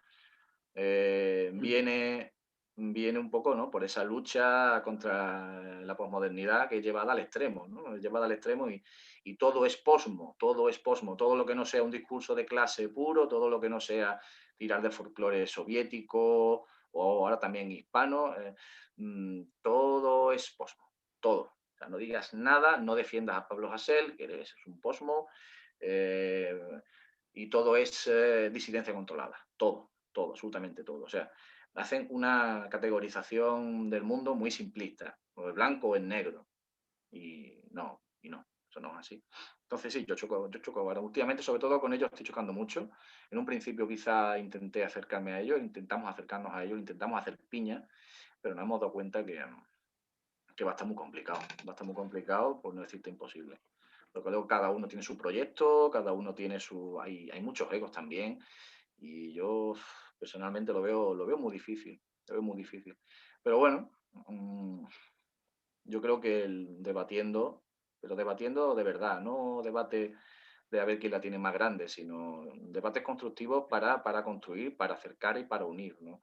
viene un poco, ¿no? Por esa lucha contra la posmodernidad que es llevada al extremo, ¿no? Es llevada al extremo y todo es posmo, todo es posmo, todo lo que no sea un discurso de clase puro, todo lo que no sea tirar de folclore soviético o ahora también hispano, todo es posmo, todo. O sea, no digas nada, no defiendas a Pablo Hasél, que es un posmo, eh, y todo es disidencia controlada, todo, todo, absolutamente todo. O sea, hacen una categorización del mundo muy simplista, o es blanco o es negro, y no, eso no es así. Entonces sí, yo choco ahora. Últimamente, sobre todo con ellos, estoy chocando mucho. En un principio quizá intenté acercarme a ellos, intentamos acercarnos a ellos, intentamos hacer piña, pero nos hemos dado cuenta que va a estar muy complicado, va a estar muy complicado, por no decirte imposible. Porque luego cada uno tiene su proyecto, cada uno tiene su... Hay muchos egos también, y yo personalmente lo veo muy difícil, lo veo muy difícil. Pero bueno, yo creo que debatiendo, pero debatiendo de verdad, no debate de a ver quién la tiene más grande, sino debates constructivos para construir, para acercar y para unir, ¿no?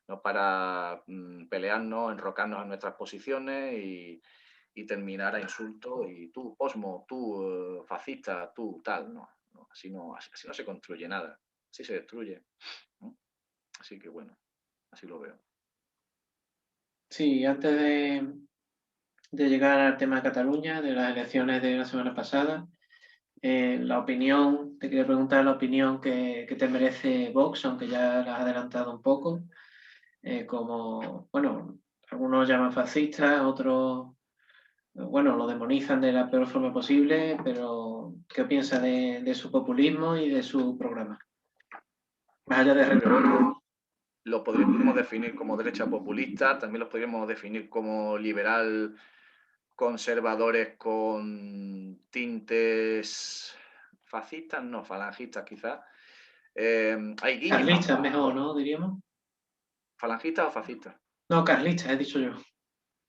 No para pelearnos, enrocarnos en nuestras posiciones y terminar a insultos y tú, Osmo, tú, fascista, tú, tal, no, no, así no se construye nada, así se destruye, ¿no? Así que bueno, así lo veo. Sí, antes de llegar al tema de Cataluña, de las elecciones de la semana pasada, la opinión, te quería preguntar la opinión que te merece Vox, aunque ya la has adelantado un poco, como, bueno, algunos llaman fascistas, otros, bueno, lo demonizan de la peor forma posible, pero ¿qué piensa de su populismo y de su programa? Más allá de Yo creo que Vox lo podríamos definir como derecha populista, también lo podríamos definir como liberal conservadores con tintes fascistas, no, falangistas quizás. Hay guiños carlistas, mejor, ¿no? Diríamos. falangistas o fascistas. No, carlistas, he dicho yo.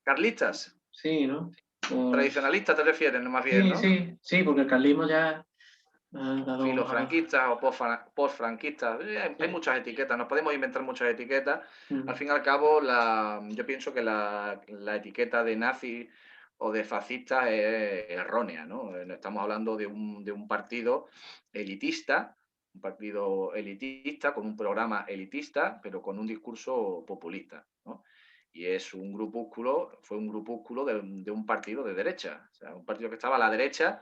Carlistas, Sí, ¿no? Por... tradicionalistas te refieres, no más bien, Sí, ¿no? sí, sí, porque el carlismo ya ha dado unos avances. Filofranquistas o postfranquistas. Hay Sí. muchas etiquetas, nos podemos inventar muchas etiquetas. Al Mm. fin y al cabo, yo pienso que la etiqueta de nazi o de fascista es errónea, ¿no? No estamos hablando de un partido elitista, con un programa elitista, pero con un discurso populista, ¿no? Y es un grupúsculo, fue un grupúsculo de un partido de derecha, o sea, un partido que estaba a la derecha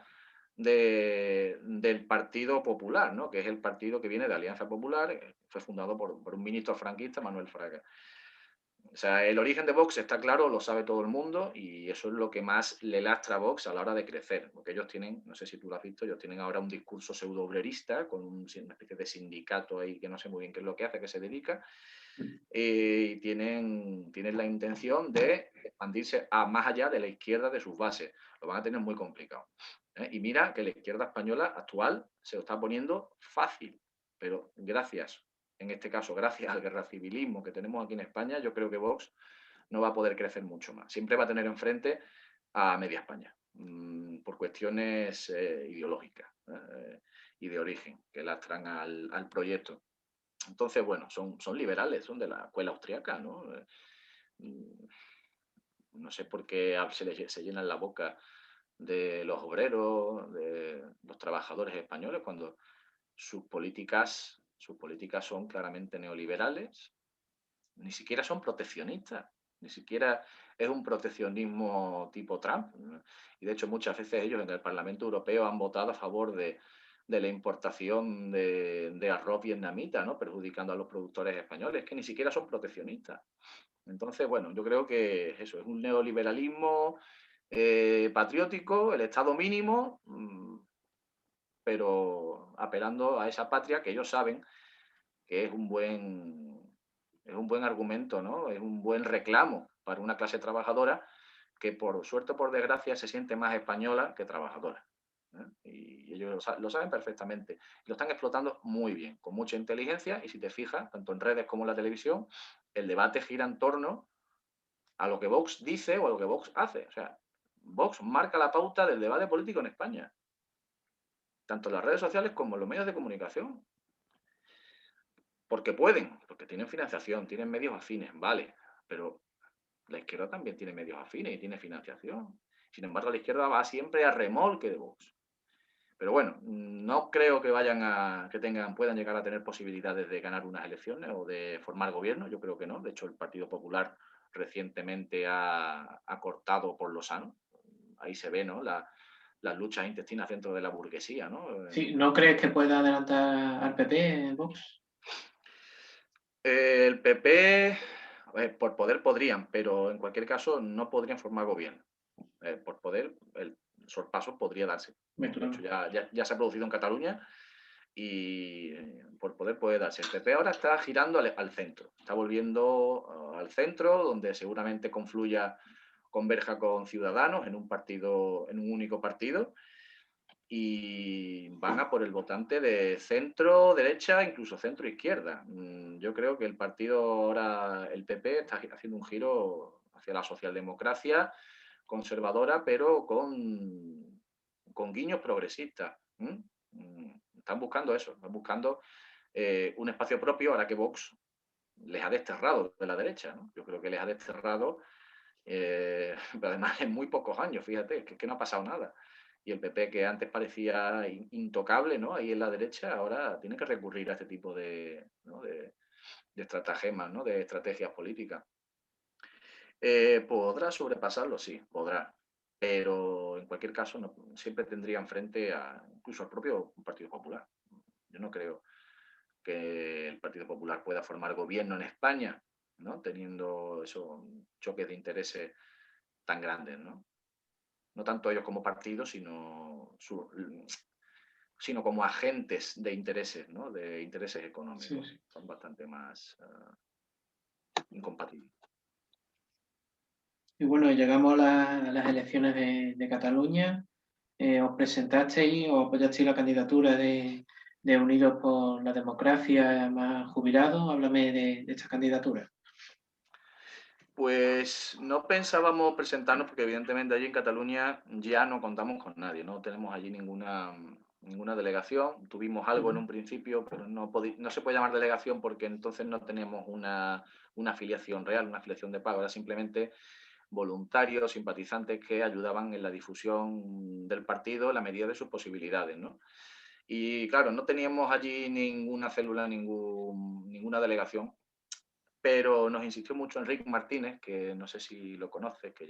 del Partido Popular, ¿no? Que es el partido que viene de Alianza Popular, fue fundado por un ministro franquista, Manuel Fraga. O sea, el origen de Vox está claro, lo sabe todo el mundo y eso es lo que más le lastra a Vox a la hora de crecer, porque ellos tienen, no sé si tú lo has visto, ellos tienen ahora un discurso pseudo-obrerista con una especie de sindicato ahí que no sé muy bien qué es lo que hace, qué se dedica, y tienen la intención de expandirse a más allá de la izquierda de sus bases. Lo van a tener muy complicado. Y mira que la izquierda española actual se lo está poniendo fácil, pero gracias, en este caso, gracias al guerra civilismo que tenemos aquí en España, yo creo que Vox no va a poder crecer mucho más. Siempre va a tener enfrente a media España, por cuestiones ideológicas y de origen que lastran al proyecto. Entonces, bueno, son liberales, son de la escuela austriaca, ¿no? No sé por qué se llenan la boca de los obreros, de los trabajadores españoles, cuando sus políticas son claramente neoliberales, ni siquiera son proteccionistas, ni siquiera es un proteccionismo tipo Trump. Y de hecho muchas veces ellos en el Parlamento Europeo han votado a favor de la importación de arroz vietnamita, ¿no? Perjudicando a los productores españoles, que ni siquiera son proteccionistas. Entonces, bueno, yo creo que eso es un neoliberalismo patriótico, el Estado mínimo, pero apelando a esa patria que ellos saben que es un buen argumento, ¿no? Es un buen reclamo para una clase trabajadora que por suerte o por desgracia se siente más española que trabajadora. Y ellos lo saben perfectamente. Y lo están explotando muy bien, con mucha inteligencia, y si te fijas, tanto en redes como en la televisión, el debate gira en torno a lo que Vox dice o a lo que Vox hace. O sea, Vox marca la pauta del debate político en España, tanto en las redes sociales como en los medios de comunicación. Porque pueden, porque tienen financiación, tienen medios afines, vale, pero la izquierda también tiene medios afines y tiene financiación. Sin embargo, la izquierda va siempre a remolque de Vox. Pero bueno, no creo que puedan llegar a tener posibilidades de ganar unas elecciones o de formar gobierno. Yo creo que no. De hecho, el Partido Popular recientemente ha cortado por lo sano. Ahí se ve, ¿no? Las luchas intestinas dentro de la burguesía, ¿no? Sí, ¿no crees que pueda adelantar al PP Vox? El PP, a ver, por poder podrían, pero en cualquier caso no podrían formar gobierno. Por poder, el sorpaso podría darse, ¿no? De hecho, ya se ha producido en Cataluña y por poder puede darse. El PP ahora está girando al centro, está volviendo al centro, donde seguramente converja con Ciudadanos en un único partido, y van a por el votante de centro derecha, incluso centro izquierda. Yo creo que el partido ahora, el PP, está haciendo un giro hacia la socialdemocracia conservadora, pero con guiños progresistas. Están buscando eso, están buscando un espacio propio, ahora que Vox les ha desterrado de la derecha, ¿no? Yo creo que les ha desterrado, pero además en muy pocos años, fíjate, que no ha pasado nada. Y el PP, que antes parecía intocable, ¿no? Ahí en la derecha, ahora tiene que recurrir a este tipo ¿no? de estratagemas, ¿no? De estrategias políticas. ¿Podrá sobrepasarlo? Sí, podrá. Pero en cualquier caso, siempre tendría enfrente incluso al propio Partido Popular. Yo no creo que el Partido Popular pueda formar gobierno en España, ¿no? Teniendo esos choques de intereses tan grandes, ¿no? No tanto ellos como partido, sino como agentes de intereses, ¿no? De intereses económicos. Sí. Son bastante más incompatibles. Y bueno, llegamos a las elecciones de Cataluña. ¿Os presentasteis o apoyasteis la candidatura de Unidos por la Democracia más jubilados? Háblame de esta candidatura. Pues no pensábamos presentarnos porque evidentemente allí en Cataluña ya no contamos con nadie, no tenemos allí ninguna delegación. Tuvimos algo en un principio, pero no se puede llamar delegación porque entonces no tenemos una afiliación real, una afiliación de pago, era simplemente voluntarios, simpatizantes que ayudaban en la difusión del partido en la medida de sus posibilidades, ¿no? Y claro, no teníamos allí ninguna célula, ninguna delegación, pero nos insistió mucho Enrique Martínez, que no sé si lo conoces, que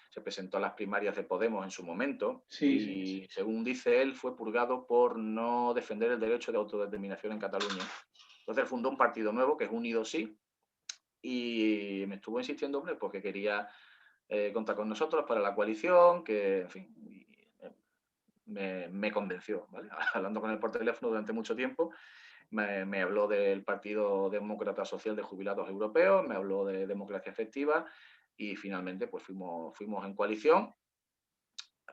se presentó a las primarias de Podemos en su momento, Sí. y según dice él, fue purgado por no defender el derecho de autodeterminación en Cataluña. Entonces fundó un partido nuevo, que es Unidos Sí, y me estuvo insistiendo, hombre, porque quería contar con nosotros para la coalición, que, en fin, me convenció, ¿vale? Hablando con él por teléfono durante mucho tiempo, me habló del Partido Demócrata Social de Jubilados Europeos, me habló de democracia efectiva, y finalmente pues fuimos en coalición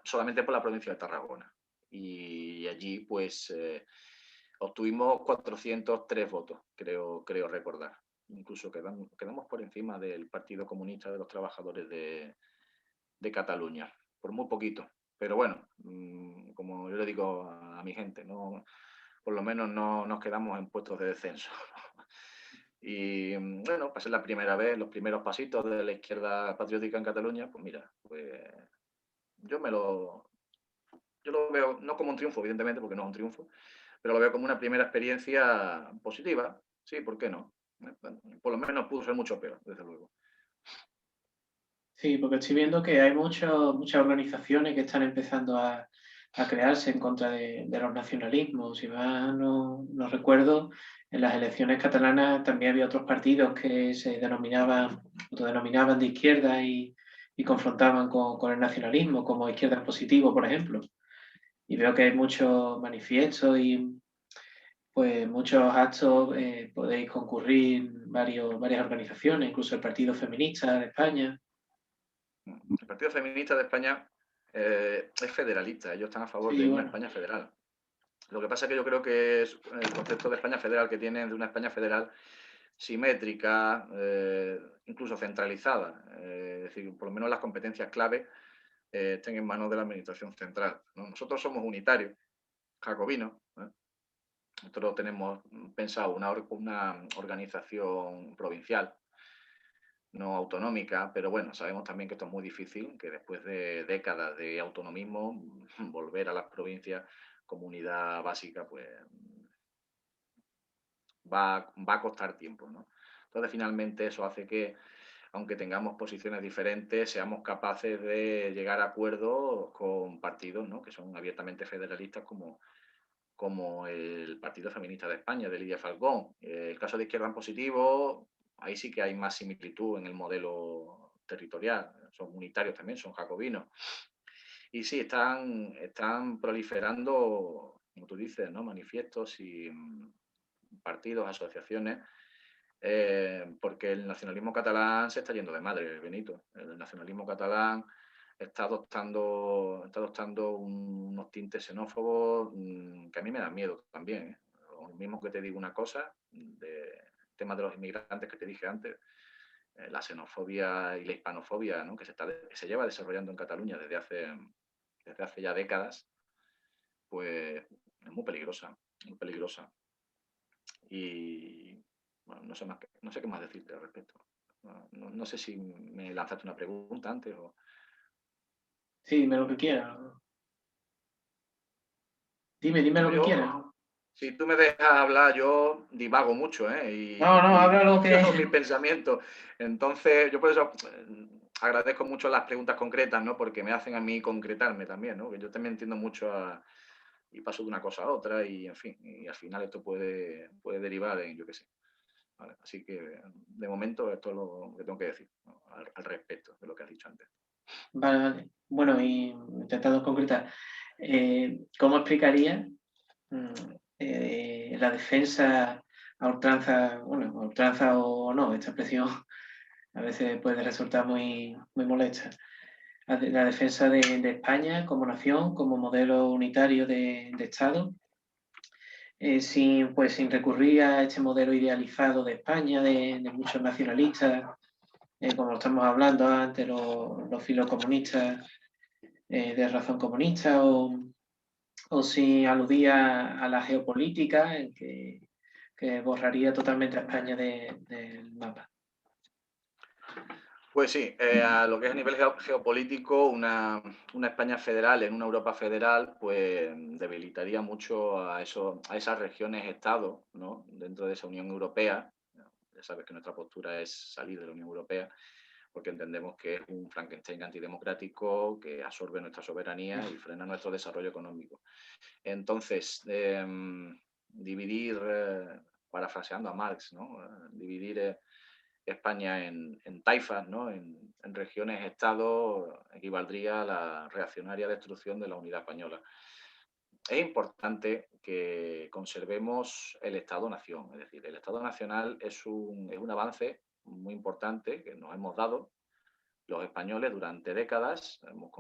solamente por la provincia de Tarragona. Y allí pues obtuvimos 403 votos, creo recordar. Incluso quedamos por encima del Partido Comunista de los Trabajadores de Cataluña, por muy poquito. Pero bueno, como yo le digo a mi gente, por lo menos no nos quedamos en puestos de descenso. Y bueno, pues es la primera vez, los primeros pasitos de la izquierda patriótica en Cataluña, pues mira, pues yo me lo, yo lo veo no como un triunfo, evidentemente, porque no es un triunfo, pero lo veo como una primera experiencia positiva. Sí, ¿por qué no? Por lo menos pudo ser mucho peor, desde luego. Sí, porque estoy viendo que hay muchas organizaciones que están empezando a crearse en contra de los nacionalismos. Si mal no recuerdo, en las elecciones catalanas también había otros partidos que se autodenominaban de izquierda y confrontaban con el nacionalismo, como Izquierda en Positivo, por ejemplo. Y veo que hay muchos manifiestos y pues muchos actos, podéis concurrir varias organizaciones, incluso el Partido Feminista de España. El Partido Feminista de España es federalista, ellos están a favor Sí, de una bueno. España federal. Lo que pasa es que yo creo que es el concepto de España federal que tienen, de una España federal simétrica, incluso centralizada. Es decir, por lo menos las competencias clave estén en manos de la Administración central, ¿no? Nosotros somos unitarios, jacobinos, ¿eh? Nosotros tenemos pensado una organización provincial, no autonómica, pero bueno, sabemos también que esto es muy difícil, que después de décadas de autonomismo, volver a las provincias como unidad básica, pues va a costar tiempo, ¿no? Entonces, finalmente, eso hace que, aunque tengamos posiciones diferentes, seamos capaces de llegar a acuerdos con partidos, ¿no?, que son abiertamente federalistas, como el Partido Feminista de España, de Lidia Falcón. El caso de Izquierda en Positivo, ahí sí que hay más similitud en el modelo territorial. Son unitarios también, son jacobinos. Y sí, están proliferando, como tú dices, ¿no?, manifiestos y partidos, asociaciones, porque el nacionalismo catalán se está yendo de madre, Benito. El nacionalismo catalán está adoptando unos tintes xenófobos que a mí me dan miedo también, ¿eh? Lo mismo que te digo una cosa, de tema de los inmigrantes que te dije antes, la xenofobia y la hispanofobia, ¿no?, que se lleva desarrollando en Cataluña desde hace ya décadas, pues es muy peligrosa, muy peligrosa. Y bueno, no sé qué más decirte al respecto. No sé si me lanzaste una pregunta antes o... Sí, dime lo que quieras. Dime lo No, que quieras. si tú me dejas hablar, yo divago mucho, ¿eh? No, Y habla lo que... digo mis pensamientos. Entonces, yo por eso agradezco mucho las preguntas concretas, ¿no? Porque me hacen a mí concretarme también, ¿no? Que yo también entiendo mucho y paso de una cosa a otra y, en fin, y al final esto puede derivar en, yo qué sé. ¿Vale? Así que, de momento, esto es lo que tengo que decir, ¿no?, al respecto de lo que has dicho antes. Vale, vale. Bueno, y intentando concretar, ¿cómo explicaría mm, la defensa a ultranza, bueno, a ultranza o no, esta expresión a veces puede resultar muy molesta? La defensa de España como nación, como modelo unitario de Estado, sin recurrir a este modelo idealizado de España, de muchos nacionalistas, como lo estamos hablando antes, los filocomunistas de razón comunista, o si aludía a la geopolítica, que borraría totalmente a España del mapa. Pues sí, a lo que es a nivel geopolítico, una España federal en una Europa federal, pues debilitaría mucho a esas regiones-estado, ¿no?, dentro de esa Unión Europea. Ya sabes que nuestra postura es salir de la Unión Europea, porque entendemos que es un Frankenstein antidemocrático que absorbe nuestra soberanía y frena nuestro desarrollo económico. Entonces, dividir, parafraseando a Marx, ¿no?, dividir España en taifas, ¿no?, en regiones-estado, equivaldría a la reaccionaria destrucción de la unidad española. Es importante que conservemos el Estado-nación, es decir, el Estado nacional es un avance muy importante que nos hemos dado los españoles durante décadas. Hemos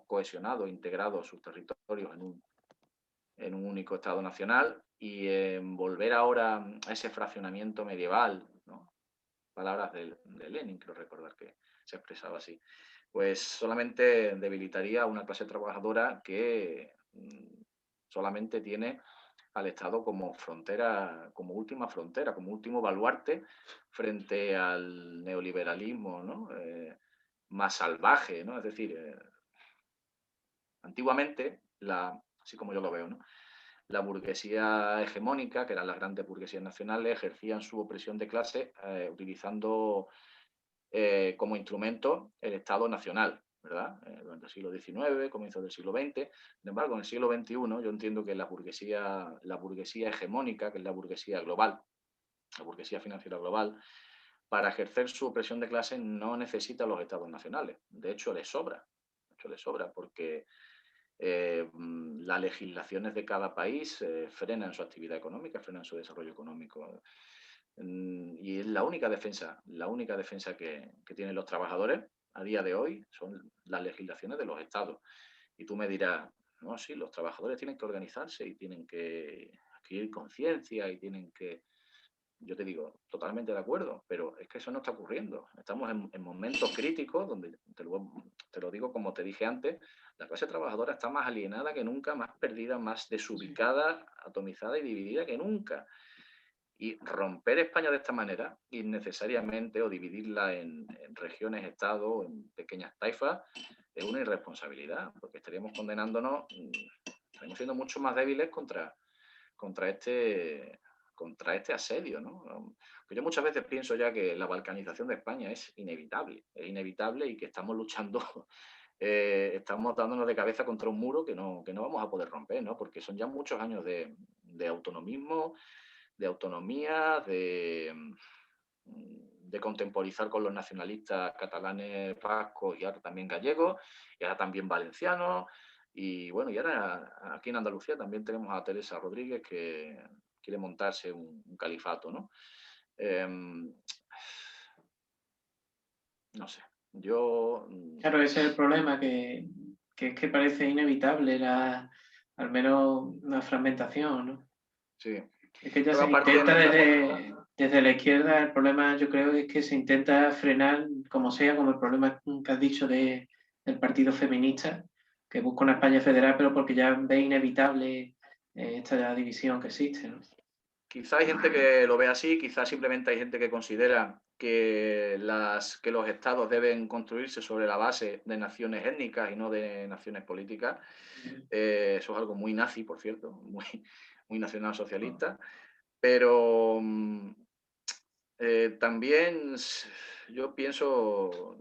cohesionado, integrado sus territorios en un único Estado nacional, y volver ahora a ese fraccionamiento medieval, ¿no?, palabras de Lenin, creo recordar que se expresaba así, pues solamente debilitaría a una clase trabajadora que solamente tiene al Estado como frontera, como última frontera, como último baluarte frente al neoliberalismo, ¿no? Más salvaje, ¿no? Es decir, antiguamente, así como yo lo veo, ¿no? La burguesía hegemónica, que eran las grandes burguesías nacionales, ejercían su opresión de clase utilizando como instrumento el Estado nacional, ¿verdad? Durante el siglo XIX, comienzo del siglo XX. Sin embargo, en el siglo XXI yo entiendo que la burguesía hegemónica, que es la burguesía global, la burguesía financiera global, para ejercer su opresión de clase no necesita los Estados nacionales. De hecho, les sobra. De hecho, les sobra porque las legislaciones de cada país frenan su actividad económica, frenan su desarrollo económico. Y es la única defensa que tienen los trabajadores a día de hoy son las legislaciones de los estados. Y tú me dirás, no, sí, los trabajadores tienen que organizarse y tienen que adquirir conciencia y tienen que... Yo te digo, totalmente de acuerdo, pero es que eso no está ocurriendo. Estamos en momentos críticos donde, te lo digo como te dije antes, la clase trabajadora está más alienada que nunca, más perdida, más Sí. desubicada, atomizada y dividida que nunca. Y romper España de esta manera, innecesariamente, o dividirla en regiones, estados, en pequeñas taifas, es una irresponsabilidad, porque estaríamos condenándonos, estaríamos siendo mucho más débiles contra este asedio, ¿no? Yo muchas veces pienso ya que la balcanización de España es inevitable y que estamos luchando, estamos dándonos de cabeza contra un muro que no vamos a poder romper, ¿no? Porque son ya muchos años de autonomismo, de autonomía, de contemporizar con los nacionalistas catalanes, vascos y ahora también gallegos, y ahora también valencianos. Y bueno, y ahora aquí en Andalucía también tenemos a Teresa Rodríguez que quiere montarse un califato, ¿no? No sé, yo... Claro, ese es el problema, que es que parece inevitable al menos una fragmentación, ¿no? Sí. Es que ya Luego se aparte intenta no te acuerdas... desde la izquierda, el problema yo creo es que se intenta frenar como sea, como el problema que has dicho del partido feminista, que busca una España federal, pero porque ya ve inevitable esta división que existe, ¿no? Quizá hay gente que lo ve así, quizá simplemente hay gente que considera que los estados deben construirse sobre la base de naciones étnicas y no de naciones políticas. Eso es algo muy nazi, por cierto, muy nacionalsocialista. Pero también yo pienso,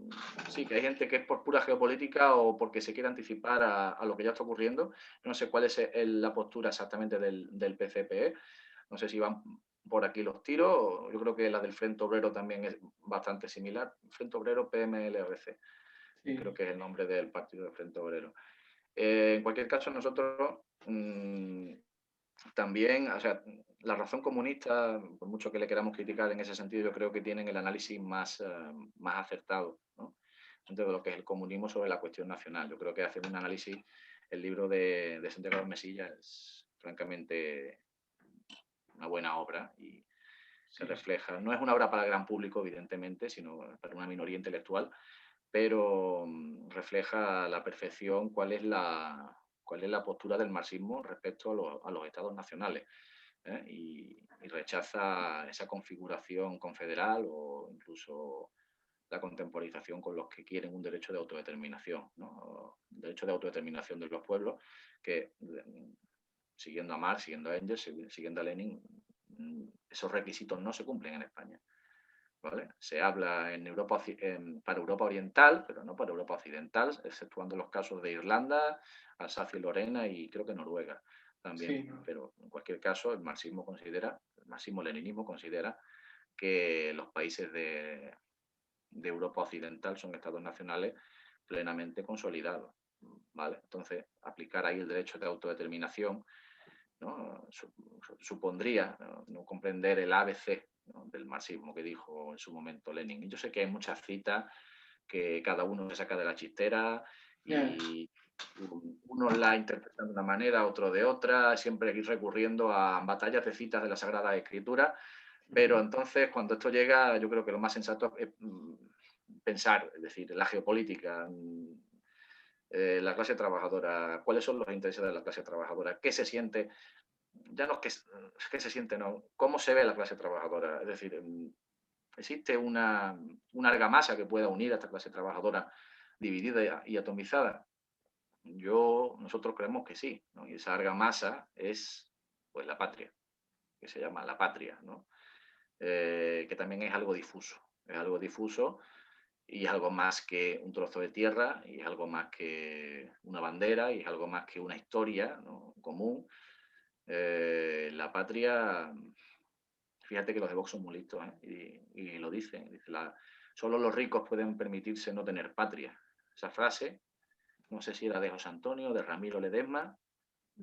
sí, que hay gente que es por pura geopolítica o porque se quiere anticipar a lo que ya está ocurriendo. No sé cuál es la postura exactamente del PCPE. No sé si van por aquí los tiros. Yo creo que la del Frente Obrero también es bastante similar. Frente Obrero PMLRC, creo Sí. que es el nombre del partido del Frente Obrero. En cualquier caso, nosotros también, o sea, la razón comunista, por mucho que le queramos criticar en ese sentido, yo creo que tienen el análisis más acertado, ¿no? Dentro de lo que es el comunismo sobre la cuestión nacional. Yo creo que hacer un análisis, el libro de Santiago Mesilla es francamente una buena obra y que Sí, sí. refleja, no es una obra para el gran público, evidentemente, sino para una minoría intelectual, pero refleja a la perfección cuál es la postura del marxismo respecto a los estados nacionales. Y rechaza esa configuración confederal o incluso la contemporización con los que quieren un derecho de autodeterminación, ¿no? Un derecho de autodeterminación de los pueblos que, siguiendo a Marx, siguiendo a Engels, siguiendo a Lenin, esos requisitos no se cumplen en España. ¿Vale? Se habla para Europa Oriental, pero no para Europa Occidental, exceptuando los casos de Irlanda, Alsacia y Lorena y creo que Noruega también. Sí, Pero en cualquier caso, el marxismo-leninismo considera que los países de Europa Occidental son estados nacionales plenamente consolidados. ¿Vale? Entonces, aplicar ahí el derecho de autodeterminación, ¿no? Supondría no comprender el ABC, ¿no?, del marxismo que dijo en su momento Lenin. Y yo sé que hay muchas citas que cada uno se saca de la chistera ya. y unos la interpretan de una manera, otro de otra, siempre recurriendo a batallas de citas de la Sagrada Escritura. Pero entonces, cuando esto llega, yo creo que lo más sensato es pensar, es decir, la geopolítica, la clase trabajadora, cuáles son los intereses de la clase trabajadora, qué se siente ya no es que se siente, no, cómo se ve la clase trabajadora. Es decir, existe una argamasa que pueda unir a esta clase trabajadora dividida y atomizada. Nosotros creemos que sí, ¿no? Y esa argamasa es pues la patria, que se llama la patria, ¿no? Que también es algo difuso y es algo más que un trozo de tierra, y es algo más que una bandera, y es algo más que una historia, ¿no?, común. La patria, fíjate que los de Vox son muy listos, ¿eh? Y lo dicen, solo los ricos pueden permitirse no tener patria. Esa frase, no sé si era de José Antonio, de Ramiro Ledesma,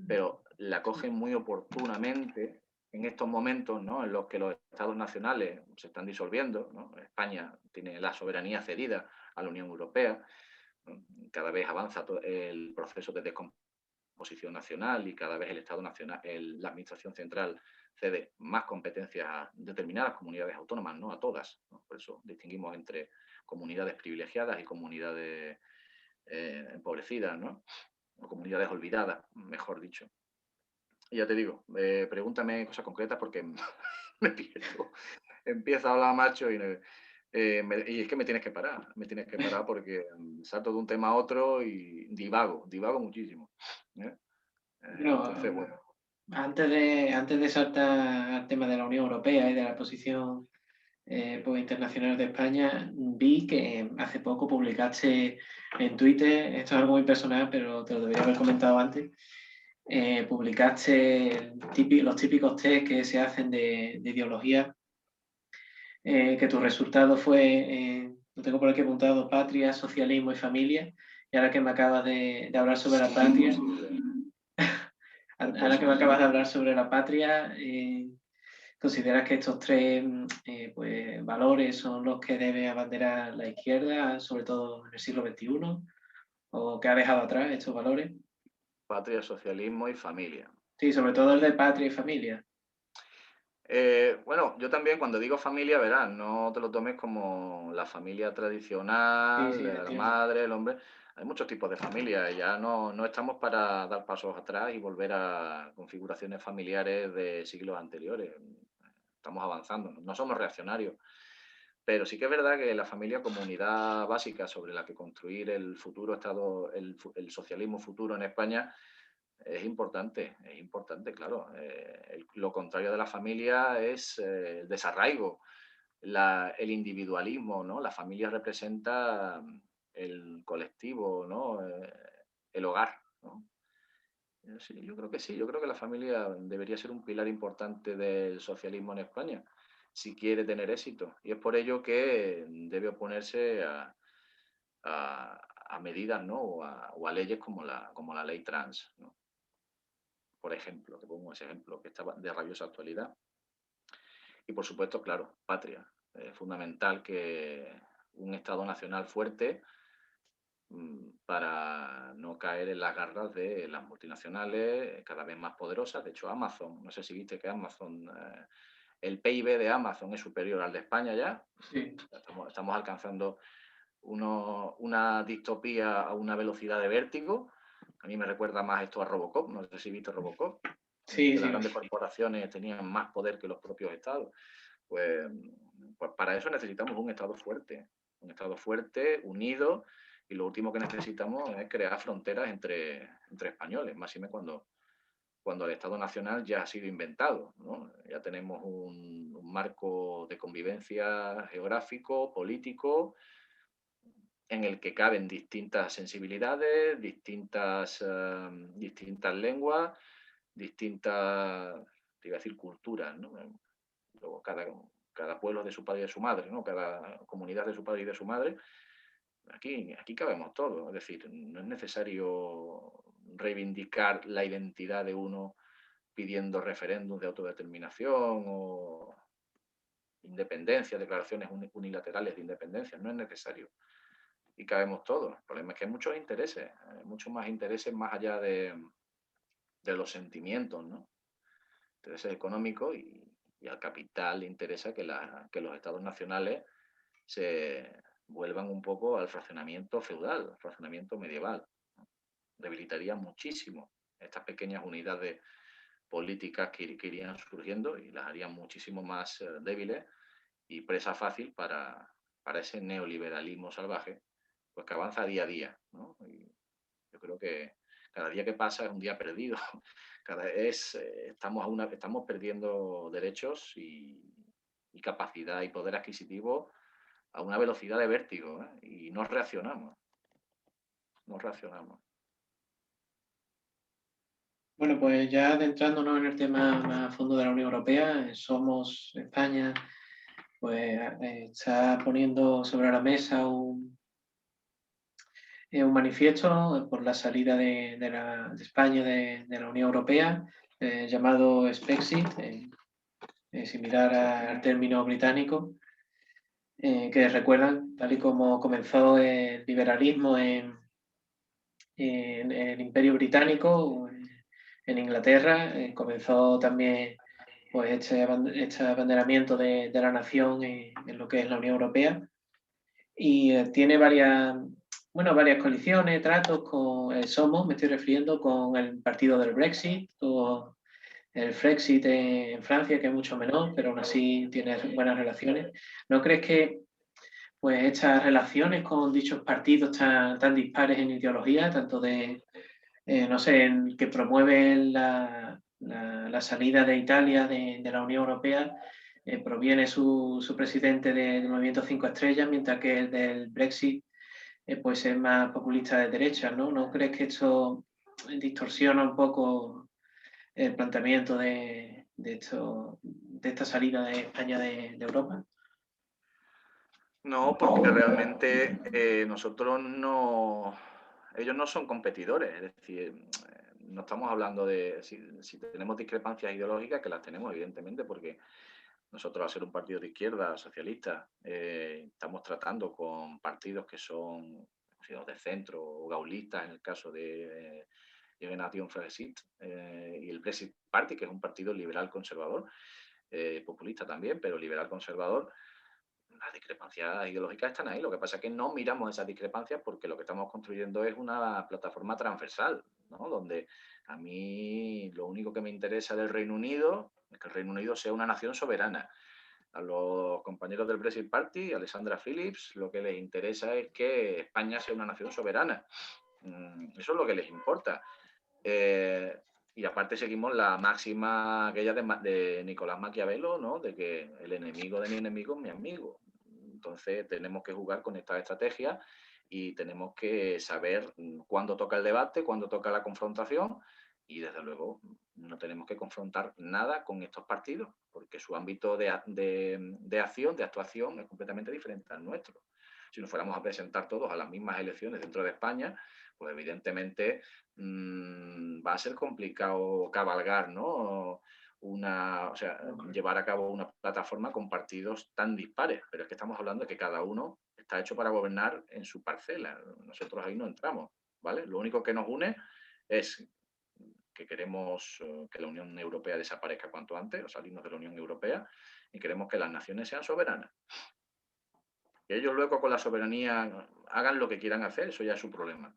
pero la cogen muy oportunamente en estos momentos, ¿no?, en los que los estados nacionales se están disolviendo, ¿no? España tiene la soberanía cedida a la Unión Europea, ¿no? Cada vez avanza el proceso de descomposición nacional y cada vez el Estado nacional, la Administración central cede más competencias a determinadas comunidades autónomas, no a todas, ¿no? Por eso distinguimos entre comunidades privilegiadas y comunidades empobrecidas, ¿no?, o comunidades olvidadas, mejor dicho. Y ya te digo, pregúntame cosas concretas porque me pierdo. Empiezo a hablar macho y es que me tienes que parar porque salto de un tema a otro y divago muchísimo, ¿eh? Entonces, Bueno, bueno, antes de saltar al tema de la Unión Europea y de la posición pues, internacional de España, vi que hace poco publicaste en Twitter, esto es algo muy personal, pero te lo debería haber comentado antes, publicaste los típicos test que se hacen de ideología, que tu resultado fue, lo tengo por aquí apuntado, patria, socialismo y familia, y ahora que me acabas de hablar sobre la patria, ahora que me acabas de hablar sobre la patria, ¿consideras que estos tres pues, valores son los que debe abanderar la izquierda, sobre todo en el siglo XXI? ¿O que ha dejado atrás estos valores? patria, socialismo y familia. Sí, sobre todo el de patria y familia. Bueno, yo también cuando digo familia, verás, no te lo tomes como la familia Sí, tradicional, sí, la entiendo. madre, el hombre. Hay muchos tipos de familia y ya no estamos para dar pasos atrás y volver a configuraciones familiares de siglos anteriores. Estamos avanzando, no somos reaccionarios. Pero sí que es verdad que la familia como unidad básica sobre la que construir el futuro Estado, el socialismo futuro en España, es importante, claro. Lo contrario de la familia es el desarraigo, el individualismo, ¿no? La familia representa el colectivo, ¿no? El hogar, ¿no? Sí, yo creo que sí, yo creo que la familia debería ser un pilar importante del socialismo en España, si quiere tener éxito. Y es por ello que debe oponerse a medidas, ¿no?, o a leyes como la ley trans, ¿no? Por ejemplo, te pongo ese ejemplo que está de rabiosa actualidad. Y por supuesto, claro, patria. Es fundamental que un Estado nacional fuerte, para no caer en las garras de las multinacionales cada vez más poderosas. De hecho, Amazon, no sé si viste que Amazon, el PIB de Amazon es superior al de España ya. Sí. Estamos alcanzando una distopía a una velocidad de vértigo. A mí me recuerda más esto a Robocop, no sé si viste Robocop, Sí, que las sí. grandes corporaciones tenían más poder que los propios estados. Pues, pues para eso necesitamos un estado fuerte, unido, y lo último que necesitamos es crear fronteras entre españoles, máxime cuando el Estado Nacional ya ha sido inventado, ¿no? Ya tenemos un marco de convivencia geográfico, político, en el que caben distintas sensibilidades, distintas lenguas, distintas, te iba a decir, culturas, ¿no? Luego cada pueblo es de su padre y de su madre, ¿no? Cada comunidad de su padre y de su madre. Aquí cabemos todos, es decir, no es necesario reivindicar la identidad de uno pidiendo referéndums de autodeterminación o independencia, declaraciones unilaterales de independencia, no es necesario. Y cabemos todos. El problema es que hay muchos intereses, muchos más intereses más allá de los sentimientos, ¿no? Intereses económicos y al capital le interesa que los estados nacionales se vuelvan un poco al fraccionamiento feudal, al fraccionamiento medieval. Debilitaría muchísimo estas pequeñas unidades políticas que irían surgiendo y las harían muchísimo más débiles y presa fácil para ese neoliberalismo salvaje, pues que avanza día a día, ¿no? Y yo creo que cada día que pasa es un día perdido. Estamos perdiendo derechos y capacidad y poder adquisitivo a una velocidad de vértigo, ¿eh? Y no reaccionamos, no reaccionamos. Bueno, pues ya adentrándonos en el tema más a fondo de la Unión Europea, España, pues está poniendo sobre la mesa un manifiesto por la salida de España de la Unión Europea, llamado Spexit, similar al término británico, que recuerdan, tal y como comenzó el liberalismo en el Imperio Británico, en Inglaterra, comenzó también pues este abanderamiento de la nación en lo que es la Unión Europea, y tiene varias coaliciones, tratos con Somos, me estoy refiriendo, con el partido del Brexit, o el Frexit en Francia, que es mucho menor, pero aún así tiene buenas relaciones. ¿No crees que pues estas relaciones con dichos partidos tan dispares en ideología, tanto no sé, que promueve la salida de Italia de la Unión Europea, proviene su presidente del Movimiento 5 Estrellas, mientras que el del Brexit pues es más populista de derecha, ¿no? ¿No crees que esto distorsiona un poco el planteamiento de esta salida de España de Europa? No, porque realmente nosotros no, ellos no son competidores, es decir, no estamos hablando de si tenemos discrepancias ideológicas, que las tenemos evidentemente, porque nosotros al ser un partido de izquierda, socialista, estamos tratando con partidos que son de centro o gaullistas, en el caso de Nation Frexit, y el Brexit Party, que es un partido liberal conservador, populista también, pero liberal conservador. Las discrepancias ideológicas están ahí. Lo que pasa es que no miramos esas discrepancias porque lo que estamos construyendo es una plataforma transversal, ¿no? Donde a mí lo único que me interesa del Reino Unido es que el Reino Unido sea una nación soberana. A los compañeros del Brexit Party, Alexandra Phillips, lo que les interesa es que España sea una nación soberana. Eso es lo que les importa. Y aparte seguimos la máxima aquella de Nicolás Maquiavelo, ¿no? De que el enemigo de mi enemigo es mi amigo. Entonces tenemos que jugar con estas estrategias y tenemos que saber cuándo toca el debate, cuándo toca la confrontación, y desde luego no tenemos que confrontar nada con estos partidos porque su ámbito de acción, de actuación, es completamente diferente al nuestro. Si nos fuéramos a presentar todos a las mismas elecciones dentro de España, pues evidentemente va a ser complicado cabalgar, ¿no? Llevar a cabo una plataforma con partidos tan dispares, pero es que estamos hablando de que cada uno está hecho para gobernar en su parcela. Nosotros ahí no entramos, ¿vale? Lo único que nos une es que queremos que la Unión Europea desaparezca cuanto antes, o salirnos de la Unión Europea, y queremos que las naciones sean soberanas. Que ellos luego con la soberanía hagan lo que quieran hacer, eso ya es su problema.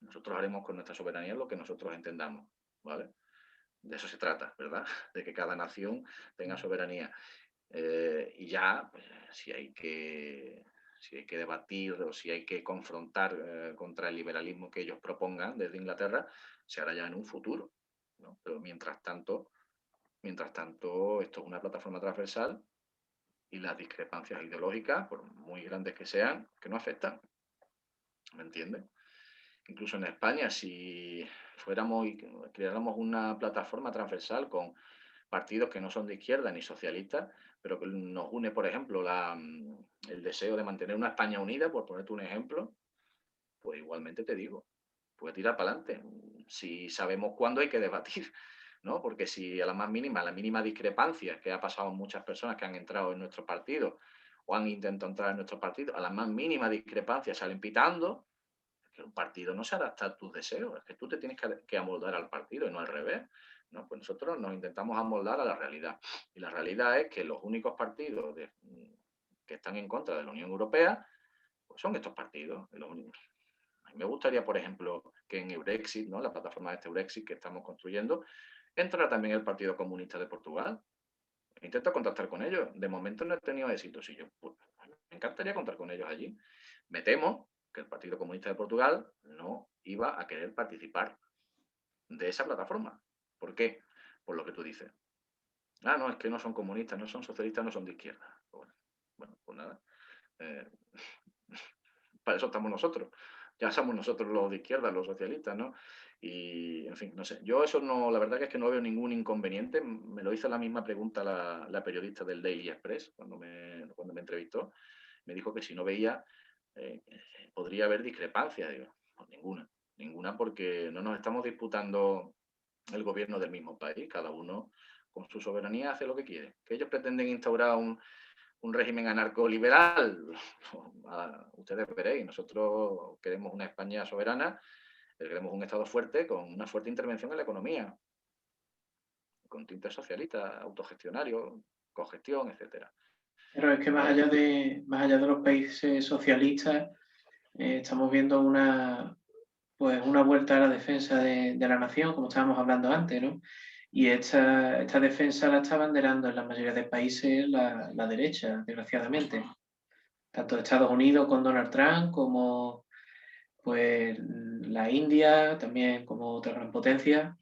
Nosotros haremos con nuestra soberanía lo que nosotros entendamos, ¿vale? De eso se trata, ¿verdad? De que cada nación tenga soberanía. Y ya, pues, si hay que debatir o si hay que confrontar contra el liberalismo que ellos propongan desde Inglaterra, se hará ya en un futuro, ¿no? Pero mientras tanto, esto es una plataforma transversal y las discrepancias ideológicas, por muy grandes que sean, que no afectan. ¿Me entiendes? Incluso en España, si fuéramos y creáramos una plataforma transversal con partidos que no son de izquierda ni socialistas, pero que nos une, por ejemplo, el deseo de mantener una España unida, por ponerte un ejemplo, pues igualmente te digo, puede tirar para adelante. Si sabemos cuándo hay que debatir, ¿no? Porque si a la mínima discrepancia que ha pasado en muchas personas que han entrado en nuestro partido o han intentado entrar en nuestro partido, a la más mínima discrepancia salen pitando, que un partido no se adapta a tus deseos, es que tú te tienes que amoldar al partido y no al revés. ¿No? Pues nosotros nos intentamos amoldar a la realidad. Y la realidad es que los únicos partidos que están en contra de la Unión Europea pues son estos partidos. A mí me gustaría, por ejemplo, que en Eurexit, ¿no? La plataforma de este Eurexit que estamos construyendo, entrará también el Partido Comunista de Portugal. Intento contactar con ellos. De momento no he tenido éxito. Si yo, pues, me encantaría contar con ellos allí. Me temo que el Partido Comunista de Portugal no iba a querer participar de esa plataforma. ¿Por qué? Por lo que tú dices. Ah, no, es que no son comunistas, no son socialistas, no son de izquierda. Bueno, pues nada. Eh, para eso estamos nosotros. Ya somos nosotros los de izquierda, los socialistas, ¿no? Y, en fin, no sé. Yo eso no, la verdad que es que no veo ningún inconveniente. Me lo hizo la misma pregunta la periodista del Daily Express cuando me entrevistó. Me dijo que si no veía, eh, podría haber discrepancias. Digo, pues ninguna porque no nos estamos disputando el gobierno del mismo país. Cada uno con su soberanía hace lo que quiere. Que ellos pretenden instaurar un régimen anarcoliberal. Ustedes veréis, nosotros queremos una España soberana, queremos un Estado fuerte con una fuerte intervención en la economía, con tintes socialistas, autogestionarios, cogestión, etcétera. Pero es que más allá de los países socialistas, estamos viendo pues una vuelta a la defensa de la nación, como estábamos hablando antes, ¿no? Y esta defensa la está abanderando en la mayoría de países la derecha, desgraciadamente. Tanto Estados Unidos con Donald Trump como pues la India, también como otra gran potencia,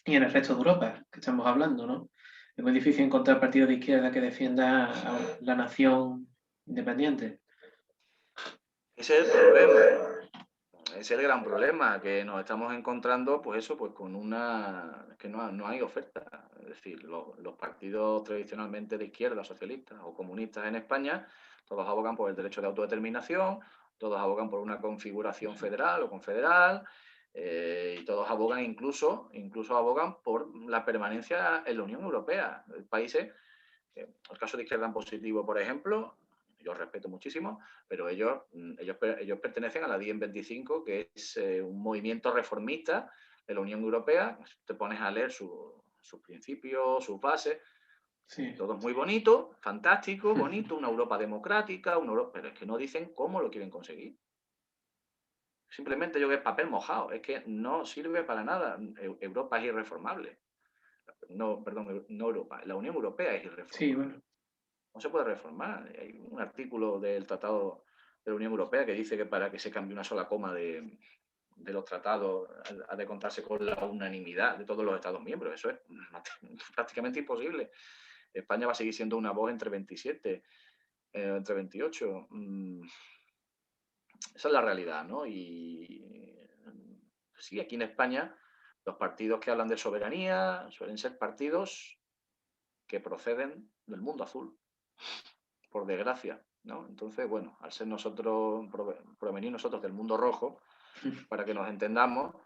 y en el resto de Europa, que estamos hablando, ¿no? Es muy difícil encontrar partidos de izquierda que defienda a la nación independiente. Ese es el problema. Es el gran problema, que nos estamos encontrando, pues eso, pues con que no hay oferta. Es decir, los partidos tradicionalmente de izquierda, socialistas o comunistas en España, todos abogan por el derecho de autodeterminación, todos abogan por una configuración federal o confederal, y todos abogan incluso abogan por la permanencia en la Unión Europea. Países, el caso de Izquierda en Positivo, por ejemplo, yo respeto muchísimo, pero ellos pertenecen a la DIEM 25, que es un movimiento reformista de la Unión Europea. Te pones a leer sus principios, sus bases, Sí. todo es muy bonito, fantástico, bonito, una Europa democrática, pero es que no dicen cómo lo quieren conseguir. Simplemente yo que es papel mojado, es que no sirve para nada. Europa es irreformable. No, perdón, no Europa, la Unión Europea es irreformable. Sí, bueno. No se puede reformar. Hay un artículo del Tratado de la Unión Europea que dice que para que se cambie una sola coma de los tratados ha de contarse con la unanimidad de todos los Estados miembros. Eso es prácticamente imposible. España va a seguir siendo una voz entre 27, entre 28. Esa es la realidad, ¿no? Y sí, aquí en España los partidos que hablan de soberanía suelen ser partidos que proceden del mundo azul, por desgracia, ¿no? Entonces, bueno, al ser nosotros, provenir nosotros del mundo rojo, para que nos entendamos,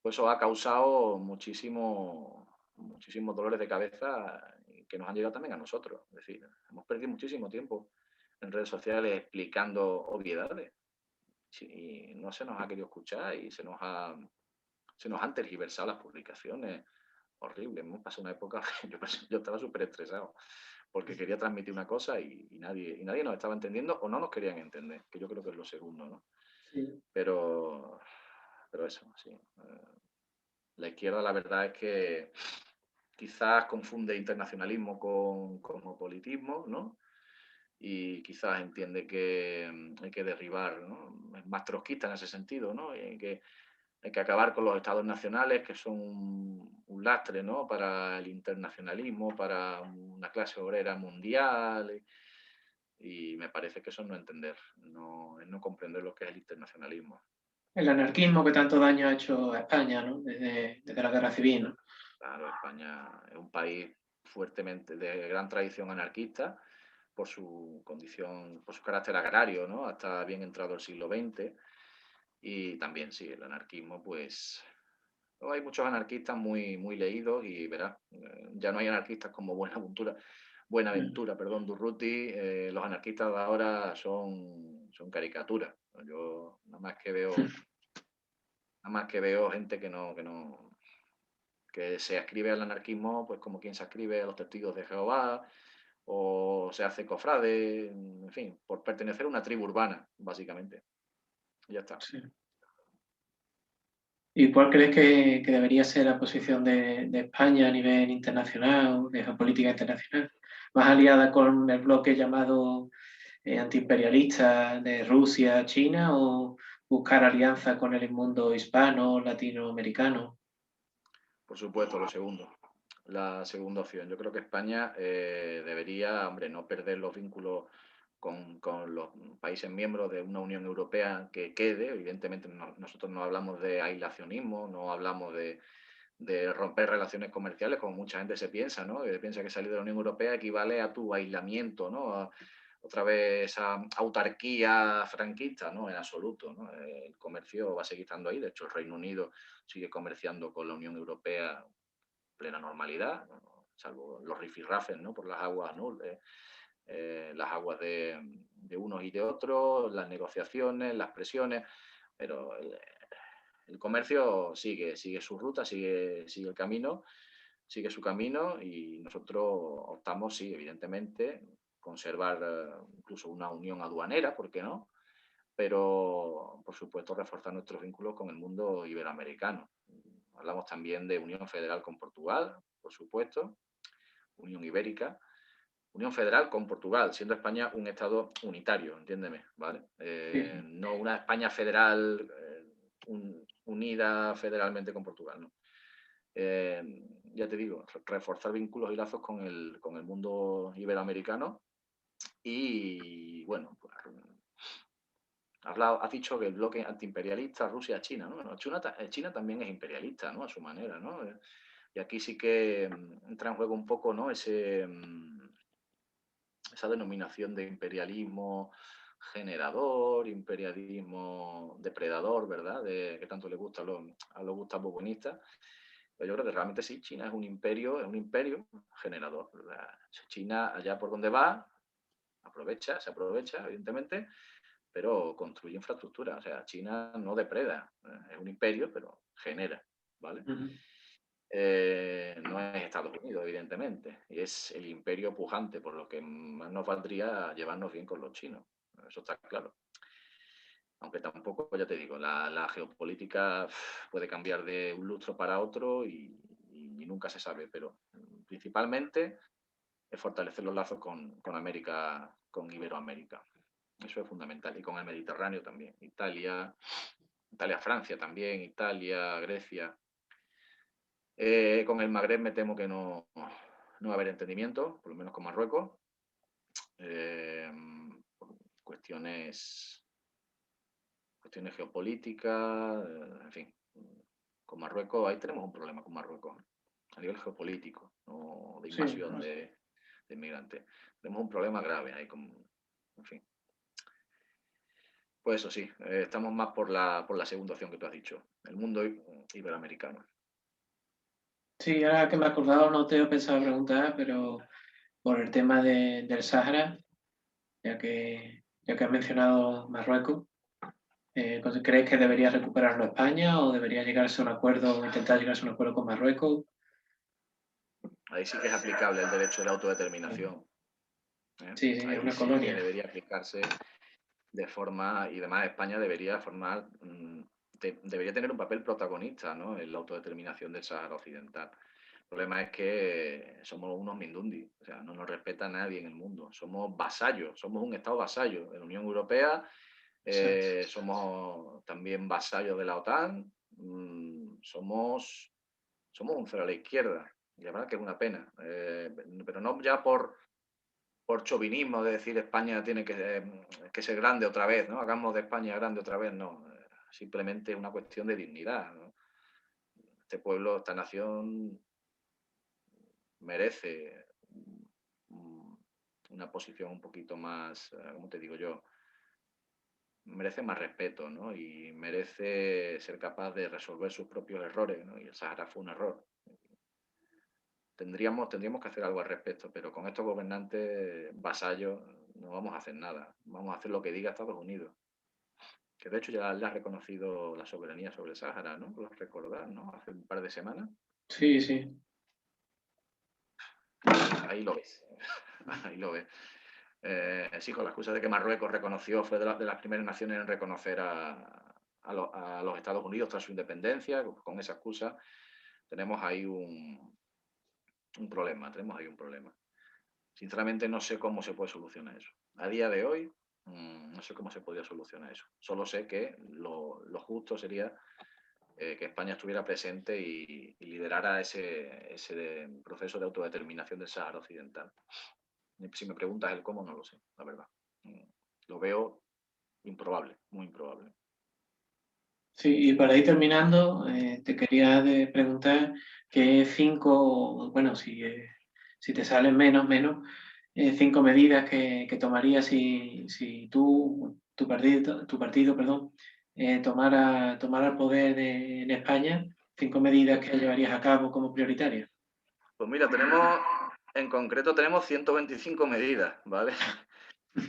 pues eso ha causado muchísimos dolores de cabeza que nos han llegado también a nosotros. Es decir, hemos perdido muchísimo tiempo en redes sociales explicando obviedades. Y no se nos ha querido escuchar y se nos han tergiversado las publicaciones. Horrible. Hemos pasado una época que yo estaba súper estresado porque quería transmitir una cosa y nadie nos estaba entendiendo o no nos querían entender, que yo creo que es lo segundo, ¿no? Sí. Pero eso, sí. La izquierda, la verdad es que quizás confunde internacionalismo con cosmopolitismo, ¿no? Y quizás entiende que hay que derribar, ¿no? Es más trotskista en ese sentido, ¿no? Y hay que acabar con los estados nacionales, que son un lastre, ¿no? Para el internacionalismo, para una clase obrera mundial. Y me parece que eso es no entender, es no comprender lo que es el internacionalismo. El anarquismo que tanto daño ha hecho a España, ¿no? Desde la guerra civil, ¿no? Claro, España es un país fuertemente de gran tradición anarquista por su condición, por su carácter agrario, ¿no? Hasta bien entrado el siglo XX. Y también, sí, el anarquismo, pues hay muchos anarquistas muy, muy leídos y verás, ya no hay anarquistas como Buenaventura, perdón, Durruti. Los anarquistas de ahora son caricaturas. Yo nada más que veo gente que se ascribe al anarquismo, pues como quien se ascribe a los testigos de Jehová o se hace cofrade, en fin, por pertenecer a una tribu urbana, básicamente. Y ya está. Sí. ¿Y cuál crees que debería ser la posición de España a nivel internacional, de geopolítica internacional? ¿Más aliada con el bloque llamado antiimperialista de Rusia, China, o buscar alianza con el mundo hispano, latinoamericano? Por supuesto, lo segundo. La segunda opción. Yo creo que España debería, hombre, no perder los vínculos con los países miembros de una Unión Europea que quede. Evidentemente, nosotros no hablamos de aislacionismo, no hablamos de romper relaciones comerciales, como mucha gente se piensa, ¿no? Que piensa que salir de la Unión Europea equivale a tu aislamiento, ¿no? Otra vez esa autarquía franquista, ¿no? En absoluto, ¿no? El comercio va a seguir estando ahí. De hecho, el Reino Unido sigue comerciando con la Unión Europea plena normalidad, ¿no? Salvo los rifirrafes, ¿no? Por las aguas, ¿no? Las aguas de unos y de otros, las negociaciones, las presiones, pero el comercio sigue su ruta, sigue el camino, sigue su camino y nosotros optamos, sí, evidentemente, conservar incluso una unión aduanera, ¿por qué no? Pero, por supuesto, reforzar nuestros vínculos con el mundo iberoamericano. Hablamos también de unión federal con Portugal, por supuesto, unión ibérica, unión federal con Portugal, siendo España un estado unitario, entiéndeme, ¿vale? Sí. No una España federal unida federalmente con Portugal, ¿no? Ya te digo, reforzar vínculos y lazos con el mundo iberoamericano y, bueno, pues, has dicho que el bloque antiimperialista Rusia-China, ¿no? Bueno, China también es imperialista, ¿no? A su manera, ¿no? Y aquí sí que entra en juego un poco, ¿no? Esa denominación de imperialismo generador, imperialismo depredador, ¿verdad? Que tanto le gusta a los gustos buenistas. Pero yo creo que realmente sí, China es un imperio generador, ¿verdad? China, allá por donde va, se aprovecha, evidentemente, pero construye infraestructura. O sea, China no depreda, es un imperio, pero genera, ¿vale? Ujú. No es Estados Unidos, evidentemente, y es el imperio pujante, por lo que más nos valdría llevarnos bien con los chinos, eso está claro. Aunque tampoco, ya te digo, la geopolítica puede cambiar de un lustro para otro y nunca se sabe, pero principalmente es fortalecer los lazos con América, con Iberoamérica. Eso es fundamental. Y con el Mediterráneo también. Francia también, Italia, Grecia. Con el Magreb me temo que no va a haber entendimiento, por lo menos con Marruecos. Por cuestiones geopolíticas, en fin. Con Marruecos, ahí tenemos un problema con Marruecos, a nivel geopolítico, ¿no? De Sí, invasión de inmigrantes. Tenemos un problema grave ahí, en fin. Pues eso sí, estamos más por la segunda opción que tú has dicho, el mundo iberoamericano. sí, ahora que me he acordado no te he pensado preguntar, pero por el tema del Sáhara, ya que has mencionado Marruecos, entonces, ¿crees que debería recuperarlo España o debería llegarse a un acuerdo, intentar llegarse a un acuerdo con Marruecos? Ahí sí que es aplicable el derecho de la Sí, autodeterminación. ¿Eh? sí, sí, es Ahí una sí que colonia. debería aplicarse de forma, y además España debería debería tener un papel protagonista, ¿no? En la autodeterminación del Sáhara Occidental. El problema es que somos unos mindundis, o sea, no nos respeta nadie en el mundo. Somos vasallos, somos un Estado vasallo de la Unión Europea, Exacto. somos también vasallos de la OTAN, somos un cero a la izquierda. Y la verdad que es una pena, pero no ya por chauvinismo de decir España tiene que ser grande otra vez, ¿no? Hagamos de España grande otra vez, no. Simplemente es una cuestión de dignidad, ¿no? Este pueblo, esta nación merece una posición un poquito más, ¿cómo te digo yo? Merece más respeto, ¿no? Y merece ser capaz de resolver sus propios errores, ¿no? Y el Sahara fue un error. Tendríamos que hacer algo al respecto, pero con estos gobernantes vasallos no vamos a hacer nada. Vamos a hacer lo que diga Estados Unidos, que de hecho ya le ha reconocido la soberanía sobre el Sáhara, ¿no? Lo recordar, ¿no? Hace un par de semanas. Sí, sí. Ahí lo ves. Ahí lo ves. Sí, con la excusa de que Marruecos reconoció, fue de las primeras naciones en reconocer a los Estados Unidos tras su independencia, con esa excusa, tenemos ahí un problema, tenemos ahí un problema. Sinceramente no sé cómo se puede solucionar eso. A día de hoy no sé cómo se podría solucionar eso. Solo sé que lo justo sería que España estuviera presente y liderara ese proceso de autodeterminación del Sáhara Occidental. Si me preguntas el cómo, no lo sé, la verdad. Lo veo improbable, muy improbable. Sí, y para ir terminando, te quería preguntar qué 5, bueno, si te salen menos, 5 medidas que tomarías si tu partido, perdón, tomara el poder en España, 5 medidas que llevarías a cabo como prioritarias. Pues mira, en concreto tenemos 125 medidas, ¿vale?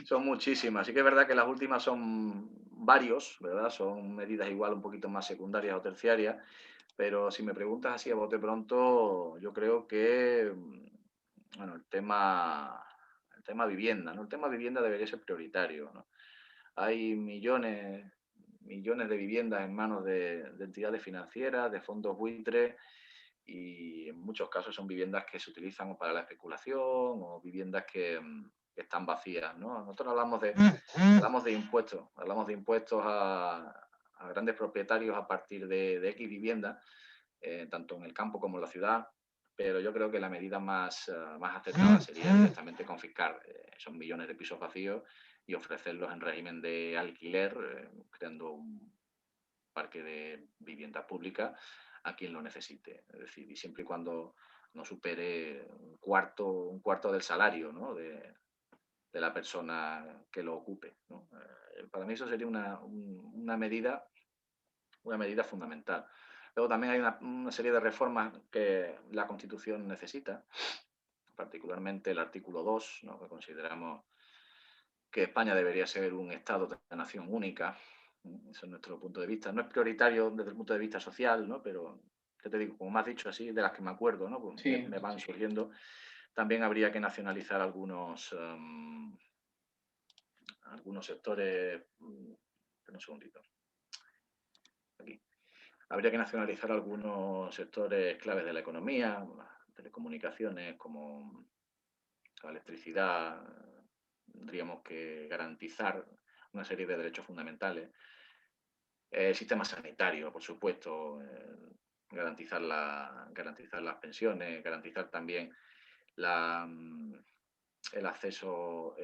Son muchísimas. Sí que es verdad que las últimas son varios, ¿verdad? Son medidas igual un poquito más secundarias o terciarias, pero si me preguntas así a bote pronto, yo creo que, bueno, el tema vivienda, ¿no? El tema vivienda debería ser prioritario, ¿no? Hay millones de viviendas en manos de entidades financieras, de fondos buitres, y en muchos casos son viviendas que se utilizan para la especulación o viviendas que están vacías, ¿no? Nosotros hablamos de impuestos a grandes propietarios a partir de X viviendas, tanto en el campo como en la ciudad, pero yo creo que la medida más acertada sería directamente confiscar esos millones de pisos vacíos y ofrecerlos en régimen de alquiler, creando un parque de vivienda pública a quien lo necesite. Es decir, y siempre y cuando no supere un cuarto del salario, ¿no? de la persona que lo ocupe, ¿no? Para mí eso sería una medida fundamental. Luego también hay una serie de reformas que la Constitución necesita, particularmente el artículo 2, ¿no? Que consideramos que España debería ser un Estado de nación única. Ese es nuestro punto de vista. No es prioritario desde el punto de vista social, ¿no? Pero, ¿qué te digo? Como me has dicho, así, de las que me acuerdo, ¿no? Pues Sí, me van surgiendo. También habría que nacionalizar algunos sectores. Espera un segundito. Aquí. Habría que nacionalizar algunos sectores claves de la economía, telecomunicaciones, como la electricidad. Tendríamos que garantizar una serie de derechos fundamentales. El sistema sanitario, por supuesto, garantizar las pensiones, garantizar también la, el acceso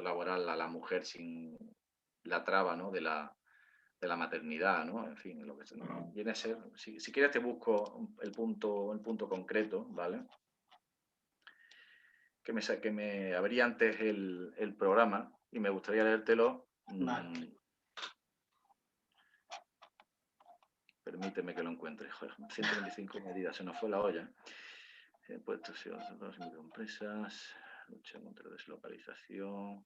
laboral a la mujer sin la traba, ¿no? de la maternidad, ¿no? En fin, lo que viene a ser. Si quieres te busco el punto concreto, ¿vale? Que me abría antes el programa y me gustaría leértelo. vale. Permíteme que lo encuentre. Joder, 125 medidas, se nos fue la olla. Puestos y otras microempresas, lucha contra la deslocalización,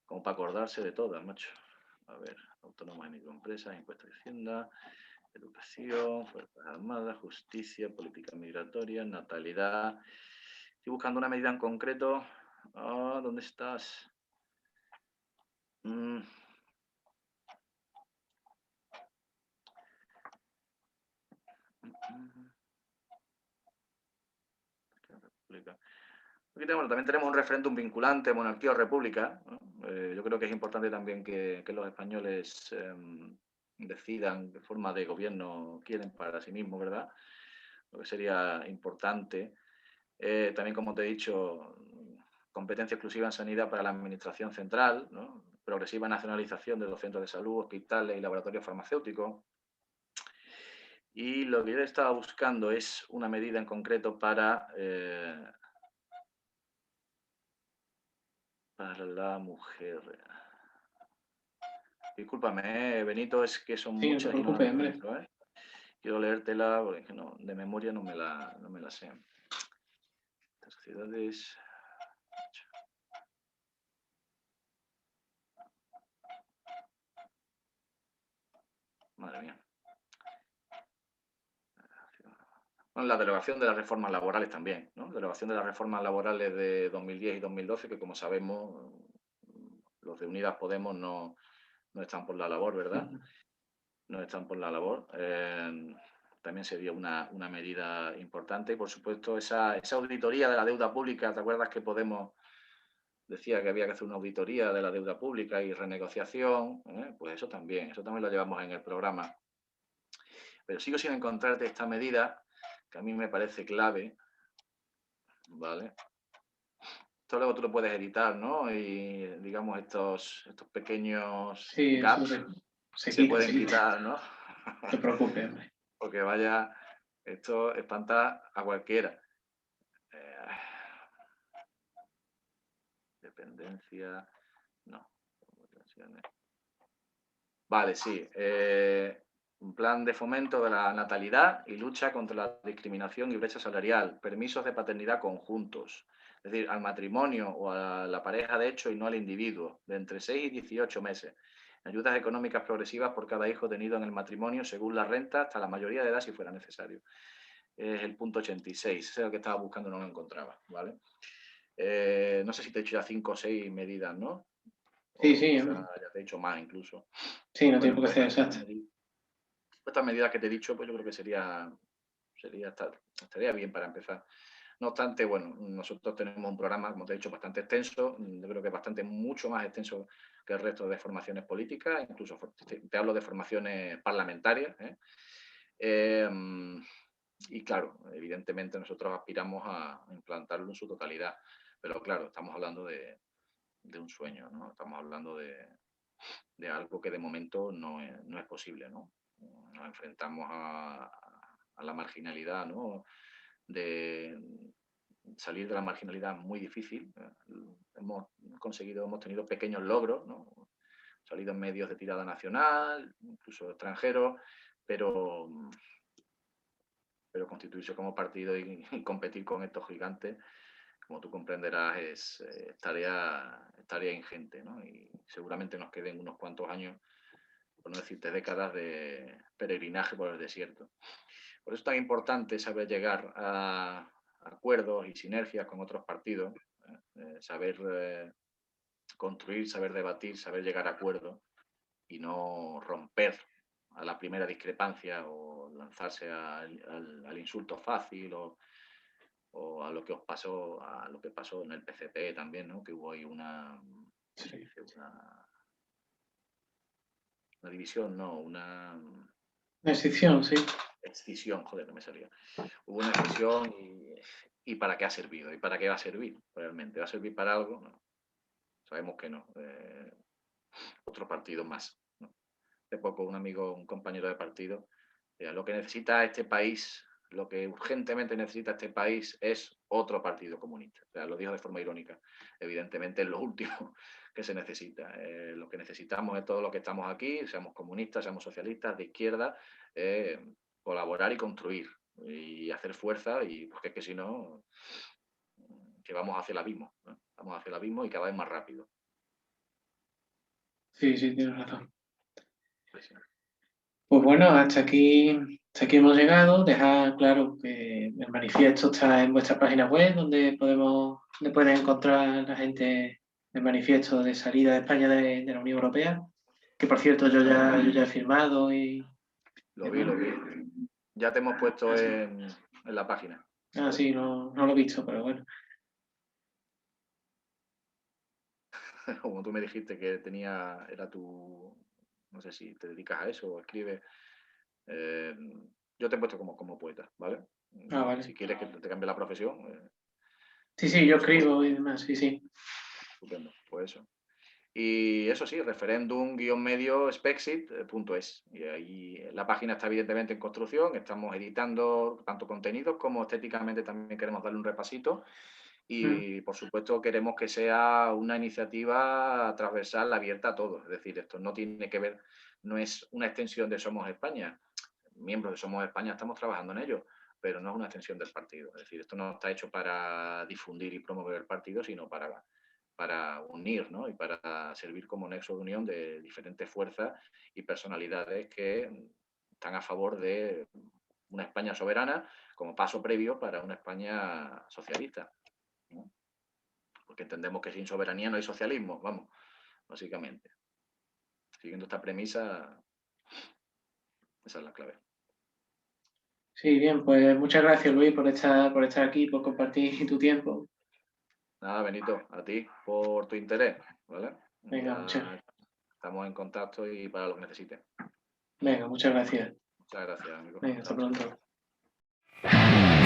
como para acordarse de todas, macho. A ver, autónomas y microempresas, impuestos de Hacienda, educación, Fuerzas Armadas, justicia, política migratoria, natalidad. Estoy buscando una medida en concreto. ¿Dónde estás? Aquí también tenemos un referéndum vinculante, monarquía o república, ¿no? Yo creo que es importante también que los españoles decidan qué forma de gobierno quieren para sí mismos, ¿verdad? Lo que sería importante. También, como te he dicho, competencia exclusiva en sanidad para la administración central, ¿no? Progresiva nacionalización de los centros de salud, hospitales y laboratorios farmacéuticos. Y lo que yo estaba buscando es una medida en concreto para la mujer. Discúlpame, Benito, es que son Sí, no te muchas y no las preocupes, hombre. encuentro, ¿eh? Quiero leértela porque no, de memoria no me la sé. Estas sociedades. Madre mía. Bueno, la derogación de las reformas laborales también, ¿no? Derogación de las reformas laborales de 2010 y 2012, que como sabemos, los de Unidas Podemos no están por la labor, ¿verdad? no están por la labor. También sería una medida importante. Y, por supuesto, esa auditoría de la deuda pública, ¿te acuerdas que Podemos decía que había que hacer una auditoría de la deuda pública y renegociación? Pues eso también lo llevamos en el programa. Pero sigo sin encontrarte esta medida que a mí me parece clave, ¿vale? Esto luego tú lo puedes editar, ¿no? Y, digamos, estos pequeños Sí, eso gaps se se quita, pueden se quita. quitar, ¿no? No te preocupes, hombre. Porque vaya, esto espanta a cualquiera. Dependencia, no. Vale, sí. Un plan de fomento de la natalidad y lucha contra la discriminación y brecha salarial. Permisos de paternidad conjuntos. Es decir, al matrimonio o a la pareja de hecho y no al individuo, de entre 6 y 18 meses. Ayudas económicas progresivas por cada hijo tenido en el matrimonio según la renta hasta la mayoría de edad si fuera necesario. Es el punto 86. Ese es el que estaba buscando, no lo encontraba. ¿Vale? No sé si te he dicho ya 5 o 6 medidas, ¿no? Sí, O sí, quizá hombre. ya te he dicho más incluso. Sí, no tiene Bueno, por qué pues ser exacto. estas medidas que te he dicho, pues yo creo que estaría bien para empezar. No obstante, bueno, nosotros tenemos un programa, como te he dicho, bastante extenso. Yo creo que es mucho más extenso que el resto de formaciones políticas, incluso te hablo de formaciones parlamentarias. Y claro, evidentemente nosotros aspiramos a implantarlo en su totalidad, pero claro, estamos hablando de un sueño, ¿no? Estamos hablando de algo que de momento no es posible, ¿no? Nos enfrentamos a la marginalidad, ¿no? De salir de la marginalidad muy difícil. Hemos tenido pequeños logros, ¿no? Salido en medios de tirada nacional, incluso extranjeros, pero constituirse como partido y competir con estos gigantes, como tú comprenderás, es tarea ingente, ¿no? Y seguramente nos queden unos cuantos años, por no decirte décadas, de peregrinaje por el desierto. Por eso es tan importante saber llegar a acuerdos y sinergias con otros partidos, saber construir, saber debatir, saber llegar a acuerdos y no romper a la primera discrepancia o lanzarse al insulto fácil o a lo que pasó en el PCP también, ¿no? Que hubo ahí Sí. una división, no, una Una excepción, sí. excisión, joder, no me salía. Hubo una excisión y ¿para qué ha servido? ¿Y para qué va a servir realmente? ¿Va a servir para algo? No. Sabemos que no. Otro partido más, ¿no? Hace poco un compañero de partido, lo que necesita este país, lo que urgentemente necesita este país es otro partido comunista. O sea, lo dijo de forma irónica. Evidentemente es lo último que se necesita. Lo que necesitamos es todo lo que estamos aquí, seamos comunistas, seamos socialistas, de izquierda, colaborar y construir y hacer fuerza, y porque es que si no, que vamos hacia el abismo, ¿no? Vamos hacia el abismo y cada vez más rápido. Sí, sí, tienes razón. Pues sí. Pues bueno, hasta aquí hemos llegado. Dejar claro que el manifiesto está en vuestra página web, donde pueden encontrar la gente el manifiesto de salida de España de la Unión Europea, que por cierto yo ya he firmado y Lo vi, demás. lo vi. Ya te hemos puesto en la página. Ah, sí, no lo he visto, pero bueno. Como tú me dijiste que era no sé si te dedicas a eso o escribes. Yo te he puesto como poeta, ¿vale? Ah, vale. Si quieres que te cambie la profesión, Sí, sí, yo por supuesto. escribo y demás, sí, sí. Estupendo, pues eso. Y eso sí, referéndum-medio spexit.es. Y ahí la página está evidentemente en construcción, estamos editando tanto contenidos como estéticamente también queremos darle un repasito. Mm. Y por supuesto queremos que sea una iniciativa transversal abierta a todos. Es decir, esto no tiene que ver, no es una extensión de Somos España. Miembros de Somos España estamos trabajando en ello, pero no es una extensión del partido. Es decir, esto no está hecho para difundir y promover el partido, sino para unir, ¿no? Y para servir como nexo de unión de diferentes fuerzas y personalidades que están a favor de una España soberana como paso previo para una España socialista, ¿no? Porque entendemos que sin soberanía no hay socialismo, vamos, básicamente. Siguiendo esta premisa, Esa es la clave. Sí, bien, pues muchas gracias, Luis, por estar aquí, por compartir tu tiempo. Nada, Benito, a ti por tu interés, ¿vale? Venga, Ya estamos en contacto y para lo que necesites. venga, muchas gracias. Muchas gracias, amigo. Venga, hasta Chao, chao. pronto.